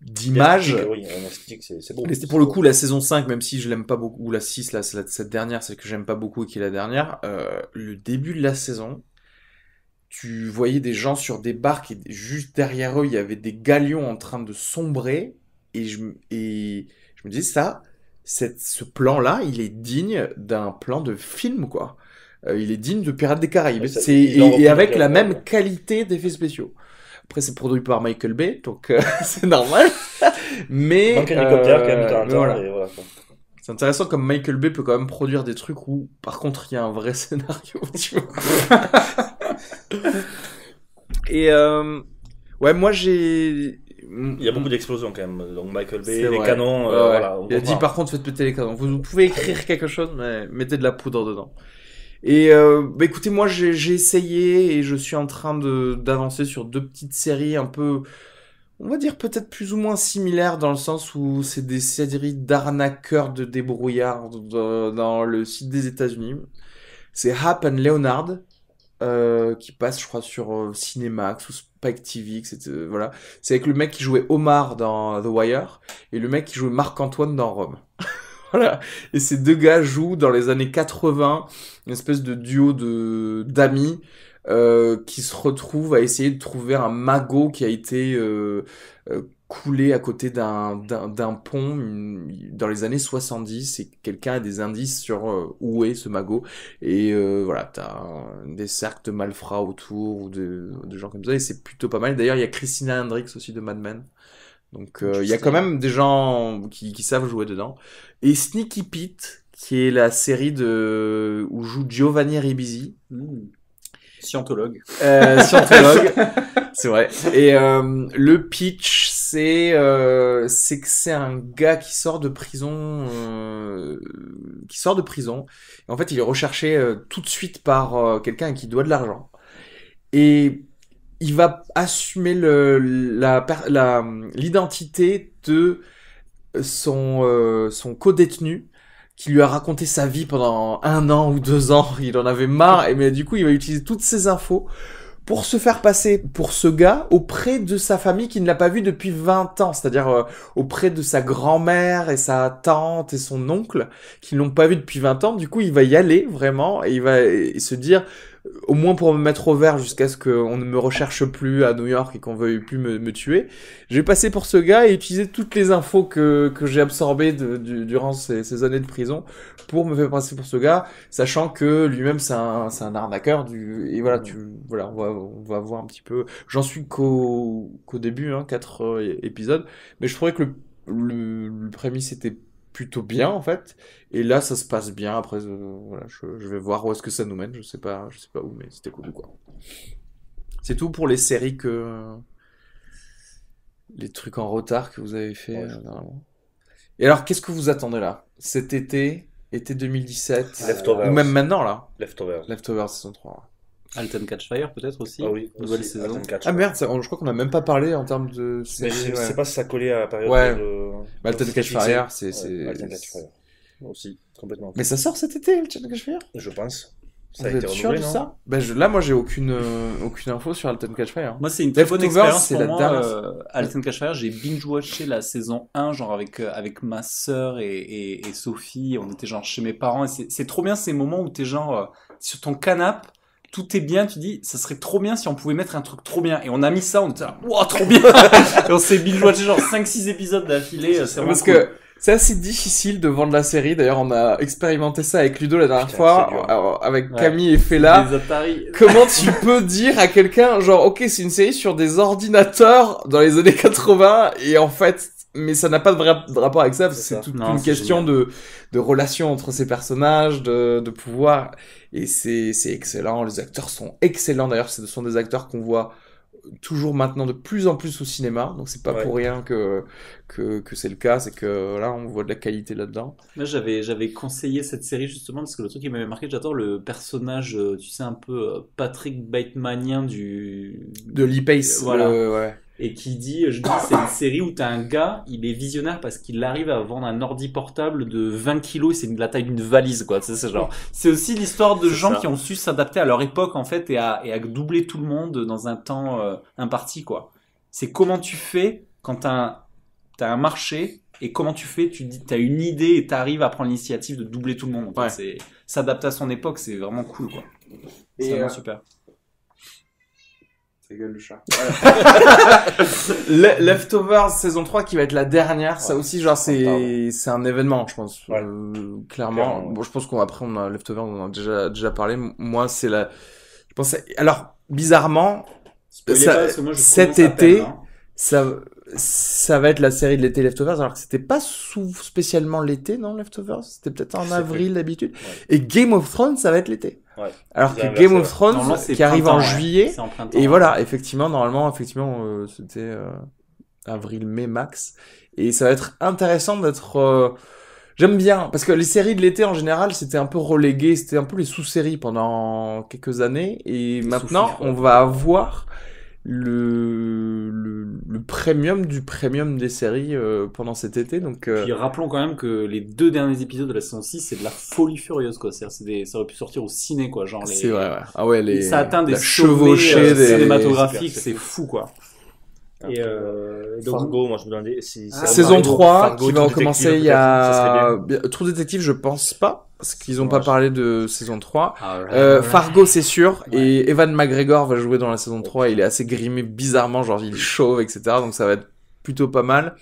d'image, L'esthétique, oui, l'esthétique, c'est beau. mais c'était pour le coup la saison 5, même si je l'aime pas beaucoup, ou la 6, là, cette dernière, celle que j'aime pas beaucoup et qui est la dernière, le début de la saison, tu voyais des gens sur des barques et juste derrière eux, il y avait des galions en train de sombrer, et je me disais, ce plan-là, il est digne d'un plan de film, quoi. Il est digne de Pirates des Caraïbes. Ouais, ça- C'est, ils l'ont et repris avec dans la le- même qualité d'effets spéciaux. Après, c'est produit par Michael Bay, donc c'est normal. Mais Manque un hélicoptère quand même de temps en mais temps, voilà. et voilà, quoi. C'est intéressant comme Michael Bay peut quand même produire des trucs où, par contre, il y a un vrai scénario, tu vois. Et ouais, moi j'ai. Il y a beaucoup d'explosions quand même. Donc Michael Bay, C'est les vrai. canons, Ouais, ouais. voilà. on Il a dit comprend. par contre, faites péter les canons. Vous pouvez écrire quelque chose, mais mettez de la poudre dedans. Et bah écoutez, moi j'ai essayé et je suis en train d'avancer sur 2 petites séries un peu, on va dire peut-être plus ou moins similaires dans le sens où c'est des séries d'arnaqueurs de débrouillards dans le site des États-Unis. C'est Hap and Leonard qui passe, je crois, sur Cinemax ou Spike TV, etc. Voilà. C'est avec le mec qui jouait Omar dans The Wire et le mec qui jouait Marc-Antoine dans Rome. Voilà. Et ces 2 gars jouent dans les années 80 une espèce de duo d'amis qui se retrouvent à essayer de trouver un magot qui a été coulé à côté d'un pont dans les années 70 et quelqu'un a des indices sur où est ce magot. Et voilà, t'as des cercles de malfrats autour ou de gens comme ça et c'est plutôt pas mal. D'ailleurs, il y a Christina Hendricks aussi de Mad Men. Donc il y a quand même des gens qui savent jouer dedans. Et Sneaky Pete, qui est la série où joue Giovanni Ribisi, Scientologue. scientologue, c'est vrai. Et le pitch, c'est que c'est un gars qui sort de prison, Et en fait, il est recherché tout de suite par quelqu'un qui doit de l'argent. Et il va assumer l'identité de son co-détenu qui lui a raconté sa vie pendant 1 an ou 2 ans. Il en avait marre, mais du coup, il va utiliser toutes ces infos pour se faire passer pour ce gars auprès de sa famille qui ne l'a pas vu depuis 20 ans, c'est-à-dire auprès de sa grand-mère et sa tante et son oncle qui ne l'ont pas vu depuis 20 ans. Du coup, il va y aller vraiment et il va se dire au moins pour me mettre au vert jusqu'à ce qu'on ne me recherche plus à New York et qu'on veuille plus me tuer. Je vais passer pour ce gars et utiliser toutes les infos que j'ai absorbées durant ces années de prison pour me faire passer pour ce gars, sachant que lui-même c'est un arnaqueur et voilà, on va voir un petit peu. J'en suis qu'au début, 4 épisodes, mais je trouvais que le prémisse était plutôt bien en fait, et là ça se passe bien. Après voilà, je vais voir où est-ce que ça nous mène, je sais pas où, mais c'était cool quoi. C'est tout pour les séries les trucs en retard que vous avez fait Ouais. dernièrement. Et alors, qu'est-ce que vous attendez là? Cet été 2017, Leftovers. ou même maintenant là? Leftovers. Leftovers saison 3. Alton Catch Fire peut-être aussi. Ah oui, Nouvelle aussi, saison. Alton Catch. Ah merde, je crois qu'on a même pas parlé en termes de Mais série. je Ouais. sais pas si ça collait à la période Ouais. de... Bah, Alton Catch Fire, c'est... Alton Catch Fire. Aussi, complètement. Mais ça sort cet été, Alton Catch Fire? Je pense. Ça Vous a été êtes sûr renouvelé, de non? ça? Bah, là, moi, j'ai aucune info sur Alton Catch Fire. Moi, c'est une très bonne Leftovers, expérience c'est pour la moi. dernière. Alton Catch Fire, j'ai binge-watché la saison 1, genre avec ma sœur et Sophie. On était genre chez mes parents. Et c'est trop bien ces moments où t'es genre sur ton canapé, tout est bien. Tu dis, ça serait trop bien si on pouvait mettre un truc trop bien. Et on a mis ça, on était là, wow, trop bien! Et on s'est binge-watché genre 5-6 épisodes d'affilée. C'est vraiment Parce cool. que c'est assez difficile de vendre la série. D'ailleurs, on a expérimenté ça avec Ludo la dernière Putain, fois, c'est dur. alors, avec Ouais. Camille et Fela. Les Atari. Comment tu peux dire à quelqu'un, genre, ok, c'est une série sur des ordinateurs dans les années 80, et en fait, mais ça n'a pas de vrai rapport avec ça, parce que C'est c'est ça. toute Non, une c'est question de relation entre ces personnages, de pouvoir, et c'est excellent, les acteurs sont excellents, d'ailleurs, ce sont des acteurs qu'on voit toujours maintenant de plus en plus au cinéma, donc c'est pas Ouais. pour rien que c'est le cas, c'est que là, on voit de la qualité là-dedans. Moi, j'avais conseillé cette série justement parce que le truc qui m'avait marqué, j'adore le personnage, tu sais, un peu Patrick Batemanien De Lee Pace, Voilà. ouais. et qui dit, je dis, c'est une série où t'as un gars, il est visionnaire parce qu'il arrive à vendre un ordi portable de 20 kilos et c'est de la taille d'une valise, quoi. C'est genre, c'est aussi l'histoire de C'est gens ça. qui ont su s'adapter à leur époque, en fait, et à doubler tout le monde dans un temps imparti, quoi. C'est comment tu fais quand t'as un marché et comment tu fais, tu dis, t'as une idée et t'arrives à prendre l'initiative de doubler tout le monde. En fait. Ouais. C'est s'adapter à son époque, c'est vraiment cool, quoi. C'est Et, vraiment super. Ça gueule le chat. Leftovers saison 3 qui va être la dernière, ça Ouais. aussi genre c'est Pardon. un événement je pense Ouais. clairement. Clairement, ouais. Bon je pense qu'après on a Leftovers on en a déjà parlé. Moi c'est la je pensais alors bizarrement Spoilez ça- pas, parce que moi, je cet commence à peine, été, hein. ça va être la série de l'été Leftovers alors que c'était pas spécialement l'été non Leftovers, c'était peut-être en Je sais avril d'habitude. Ouais. Et Game of Thrones ça va être l'été. Ouais. Alors Ils que ont Game inversé, of Thrones Normalement, c'est qui arrive en printemps, ouais. juillet C'est en printemps, et ouais. voilà, effectivement, normalement, c'était avril-mai max. Et ça va être intéressant d'être... J'aime bien, parce que les séries de l'été, en général, c'était un peu relégué, c'était un peu les sous-séries pendant quelques années. Et maintenant, sous-fifres, on ouais. va avoir le premium du premium des séries pendant cet été. Donc, Puis rappelons quand même que les 2 derniers épisodes de la saison 6, c'est de la folie furieuse, quoi. C'est-à-dire, ça aurait pu sortir au ciné, quoi. Genre c'est vrai, ouais. Ah ouais, Et ça atteint des la sommets chevauchée des... cinématographiques, super, c'est fou, quoi. Et donc- Fargo, moi je me demandais si... Ah, Saison Fargo, 3 Fargo, qui va True recommencer Detective, il y a... peut-être, ça serait bien. True Detective, je pense pas, parce qu'ils ont Ouais, pas je- parlé de saison 3. Alright. Fargo, c'est sûr, Ouais. et Evan McGregor va jouer dans la saison 3, il est assez grimé bizarrement, genre il est chauve, etc. Donc ça va être plutôt pas mal.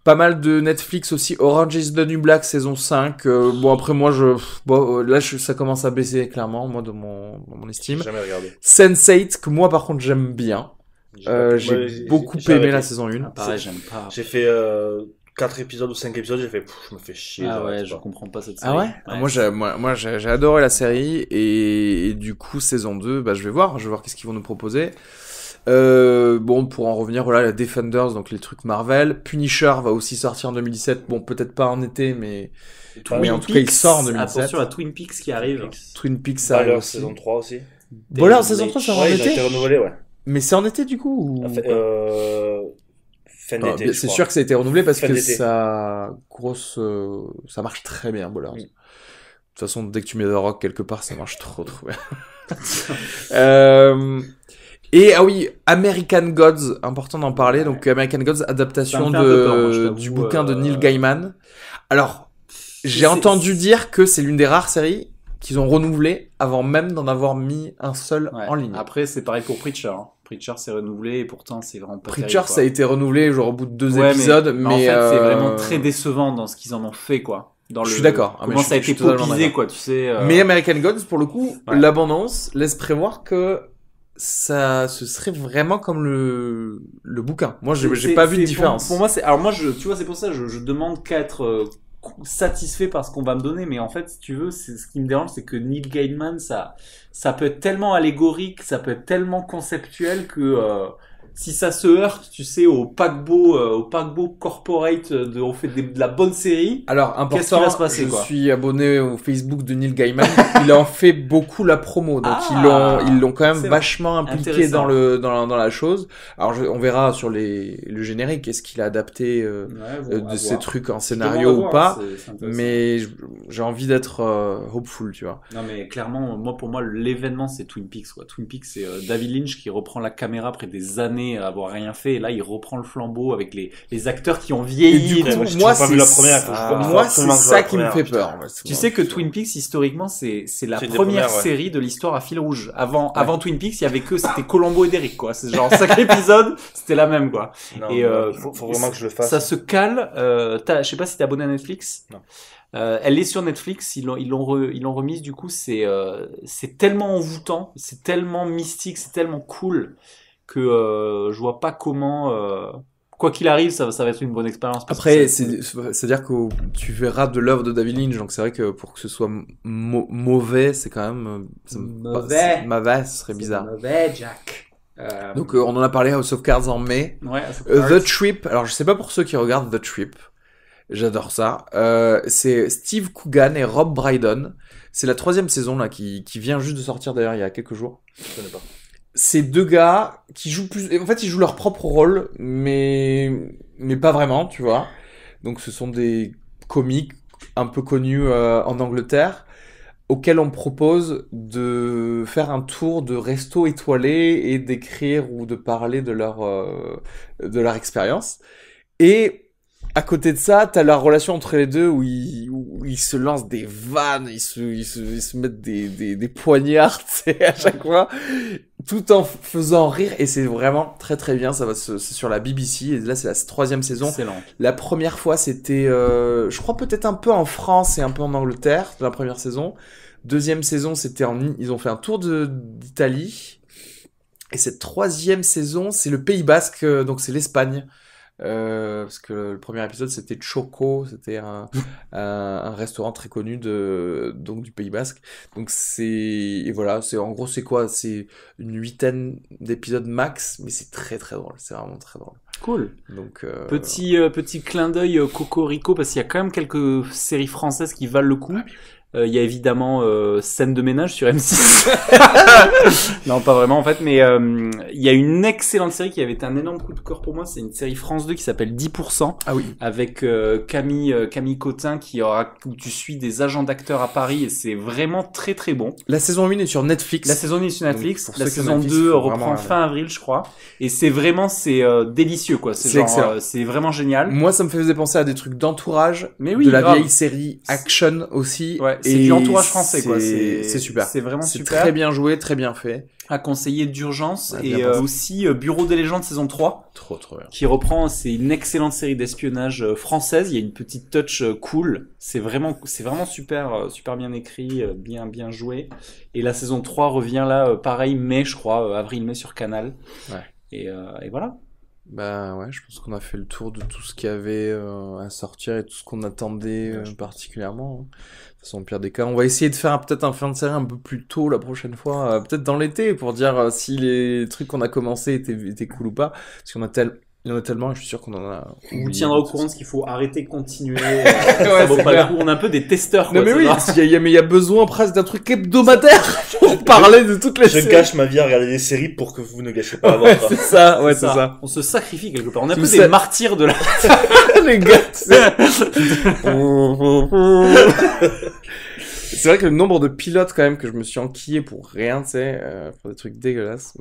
Pas mal de Netflix aussi, Orange is the New Black saison 5. Bon après moi ça commence à baisser clairement, moi dans mon estime. J'ai jamais regardé. Sense8, que moi par contre j'aime bien. J'ai beaucoup j'ai aimé arrêté. la saison 1. Ah, pareil, j'aime pas. J'ai fait 4 épisodes ou 5 épisodes, j'ai fait, je me fais chier. Ah j'arrête ouais, je pas. comprends pas cette série. Ah ouais, Moi j'ai adoré la série et du coup saison 2 bah je vais voir qu'est-ce qu'ils vont nous proposer. Bon pour en revenir voilà la Defenders donc les trucs Marvel, Punisher va aussi sortir en 2017. Bon peut-être pas en été mais Twin en tout cas il Peaks, sort en 2017. Attention à Twin Peaks qui arrive. Twin Peaks ça arrive Valor, aussi. saison 3 aussi. Voilà saison 3 c'est en Ouais, ils ont été été. renouvelés, ouais. Mais c'est en été du coup ou... Fin Ah, d'été, bien, je c'est crois. sûr que ça a été renouvelé parce Fin que d'été. ça marche très bien Ballers. Mm. De toute façon dès que tu mets The Rock quelque part ça marche trop bien. Et ah oui, American Gods, important d'en parler. Donc American Gods, adaptation Ça me fait un peu peur, moi, je t'avoue, du bouquin de Neil Gaiman. Alors, j'ai C'est- entendu dire que c'est l'une des rares séries qu'ils ont renouvelées avant même d'en avoir mis un seul Ouais. en ligne. Après, c'est pareil pour Preacher. Hein. Preacher s'est renouvelé et pourtant c'est vraiment pas Preacher, terrible, quoi. ça a été renouvelé genre au bout de 2 Ouais, épisodes, mais en mais fait, c'est vraiment très décevant dans ce qu'ils en ont fait, quoi. Dans Je le... suis d'accord. Ah, mais Comment je ça a suis été totalement popisé, d'accord. quoi, tu sais. Mais American Gods, pour le coup, Ouais. l'abondance laisse prévoir que ça, ce serait vraiment comme le bouquin. Moi, j'ai C'est- pas vu de c'est- différence. Pour moi, c'est. Alors moi, tu vois, c'est pour ça, je demande qu'à être satisfait par ce qu'on va me donner, mais en fait, si tu veux, c'est ce qui me dérange, c'est que Neil Gaiman, ça peut être tellement allégorique, ça peut être tellement conceptuel que si ça se heurte, tu sais, au paquebot corporate on fait de la bonne série. Alors, Qu'est-ce qui important, va se passer, je quoi suis abonné au Facebook de Neil Gaiman. Il en fait beaucoup la promo. Donc, Ah, ils l'ont quand même c'est vachement impliqué intéressant. dans la chose. Alors, on verra sur le générique, est-ce qu'il a adapté, de ces trucs en scénario ou pas. Mais j'ai envie d'être hopeful, tu vois. Non, mais clairement, pour moi, l'événement, c'est Twin Peaks, quoi. Twin Peaks, c'est David Lynch qui reprend la caméra après des années à avoir rien fait. Et là, il reprend le flambeau avec les acteurs qui ont vieilli. Et du coup, j'ai moi, toujours pas vu la première. moi, c'est ça qui me fait peur. Tu sais que Twin Peaks, historiquement, c'est la C'est une des première premières, ouais. série de l'histoire à fil rouge. Avant Twin Peaks, il y avait c'était Colombo et Derrick, quoi. C'est genre, chaque épisode, c'était la même, quoi. Non, Et, faut vraiment que je le fasse. Ça se cale, je sais pas si t'es abonné à Netflix. Non. Elle est sur Netflix, ils l'ont remise, du coup, c'est tellement envoûtant, c'est tellement mystique, c'est tellement cool que, je vois pas comment, quoi qu'il arrive, ça va être une bonne expérience. Après, c'est-à-dire que tu verras de l'œuvre de David Lynch, donc c'est vrai que pour que ce soit mauvais, c'est quand même mauvais, ce serait bizarre. Mauvais, Jack. Donc on en a parlé House of Cards en mai. Ouais, The Trip, alors je sais pas pour ceux qui regardent The Trip, j'adore ça. C'est Steve Coogan et Rob Brydon. C'est la 3e saison là qui vient juste de sortir d'ailleurs il y a quelques jours. Je connais pas. C'est 2 gars qui jouent en fait ils jouent leur propre rôle, mais pas vraiment, tu vois. Donc ce sont des comiques un peu connus en Angleterre, auxquels on propose de faire un tour de resto étoilé et d'écrire ou de parler de leur expérience. Et à côté de ça, t'as la relation entre les deux où ils se lancent des vannes, ils se mettent des poignards, tu sais, à chaque fois, tout en faisant rire. Et c'est vraiment très très bien. C'est sur la BBC. Et là, c'est la 3e saison. Excellent. La première fois, c'était, je crois peut-être un peu en France et un peu en Angleterre, la première saison. 2e saison, ils ont fait un tour d'Italie. Et cette 3e saison, c'est le Pays Basque, donc c'est l'Espagne. Parce que le premier épisode c'était Choco, c'était un restaurant très connu donc du Pays Basque. Donc et voilà, en gros c'est quoi? C'est une 8aine d'épisodes max, mais c'est très très drôle, c'est vraiment très drôle. Cool. Donc petit clin d'œil Cocorico, parce qu'il y a quand même quelques séries françaises qui valent le coup. Il y a évidemment Scène de ménage sur M6. Non, pas vraiment en fait, mais il y a une excellente série qui avait été un énorme coup de cœur pour moi. C'est une série France 2 qui s'appelle 10%. Ah oui. Avec Camille Cotin où tu suis des agents d'acteurs à Paris et c'est vraiment très très bon. La saison 1 est sur Netflix. La saison 1 est sur Netflix. Donc, la saison 2 reprend fin avril, je crois. Et c'est délicieux, quoi. C'est genre, c'est vraiment génial. Moi, ça me faisait penser à des trucs d'entourage. Mais oui, de la grave. vieille série action aussi. Ouais, c'est du entourage français, quoi. C'est super. C'est vraiment c'est super. Très bien joué, très bien fait. À conseiller d'urgence. Ouais, et aussi Bureau des légendes saison 3. Trop bien. Qui reprend, c'est une excellente série d'espionnage française. Il y a une petite touch cool. C'est vraiment super bien écrit, bien joué. Et la saison 3 revient là, pareil, mai, je crois, avril-mai sur Canal. Ouais. Et voilà. Bah ouais, je pense qu'on a fait le tour de tout ce qu'il y avait à sortir et tout ce qu'on attendait particulièrement. De toute façon, au pire des cas, on va essayer de faire peut-être un fin de série un peu plus tôt la prochaine fois, peut-être dans l'été, pour dire si les trucs qu'on a commencé étaient cool ou pas. Parce qu'on il y en a tellement, et je suis sûr qu'on en a. On vous tiendra au courant de ce qu'il faut arrêter, continuer. Ça vaut pas le coup. On est un peu des testeurs, quoi. Non mais oui, il y a besoin presque d'un truc hebdomadaire pour parler de toutes les séries. Je gâche ma vie à regarder des séries pour que vous ne gâchez pas la ouais, vôtre. c'est ça, ouais, c'est ça. On se sacrifie quelque part. On est un Tout peu ça. des martyrs de la... Les gars, c'est vrai que le nombre de pilotes quand même que je me suis enquillé pour rien, tu sais, pour des trucs dégueulasses.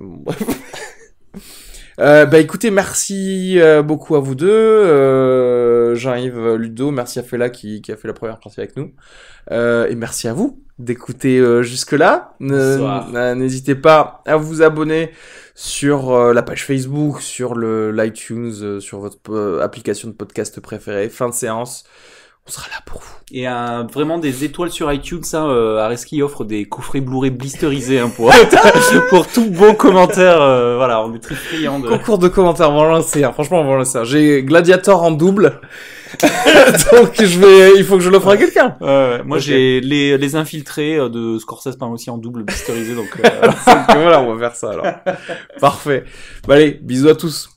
Bah écoutez, merci beaucoup à vous deux, Jean-Yves, Ludo, merci à Fela qui a fait la première partie avec nous, et merci à vous d'écouter jusque-là. N'hésitez pas à vous abonner sur la page Facebook, sur l'iTunes, sur votre application de podcast préférée. Fin de séance. On sera là pour vous. Et vraiment des étoiles sur iTunes, ça, Areski offre des coffrets Blu-ray blisterisés hein, pour tout bon commentaire. Voilà, on est très friands de... Concours de commentaires, on va lancer. Franchement, on va lancer. J'ai Gladiator en double. Donc il faut que je l'offre à quelqu'un. Moi, j'ai les infiltrés de Scorsese par aussi en double blisterisé. Donc voilà, on va faire ça alors. Parfait. Bah, allez, bisous à tous.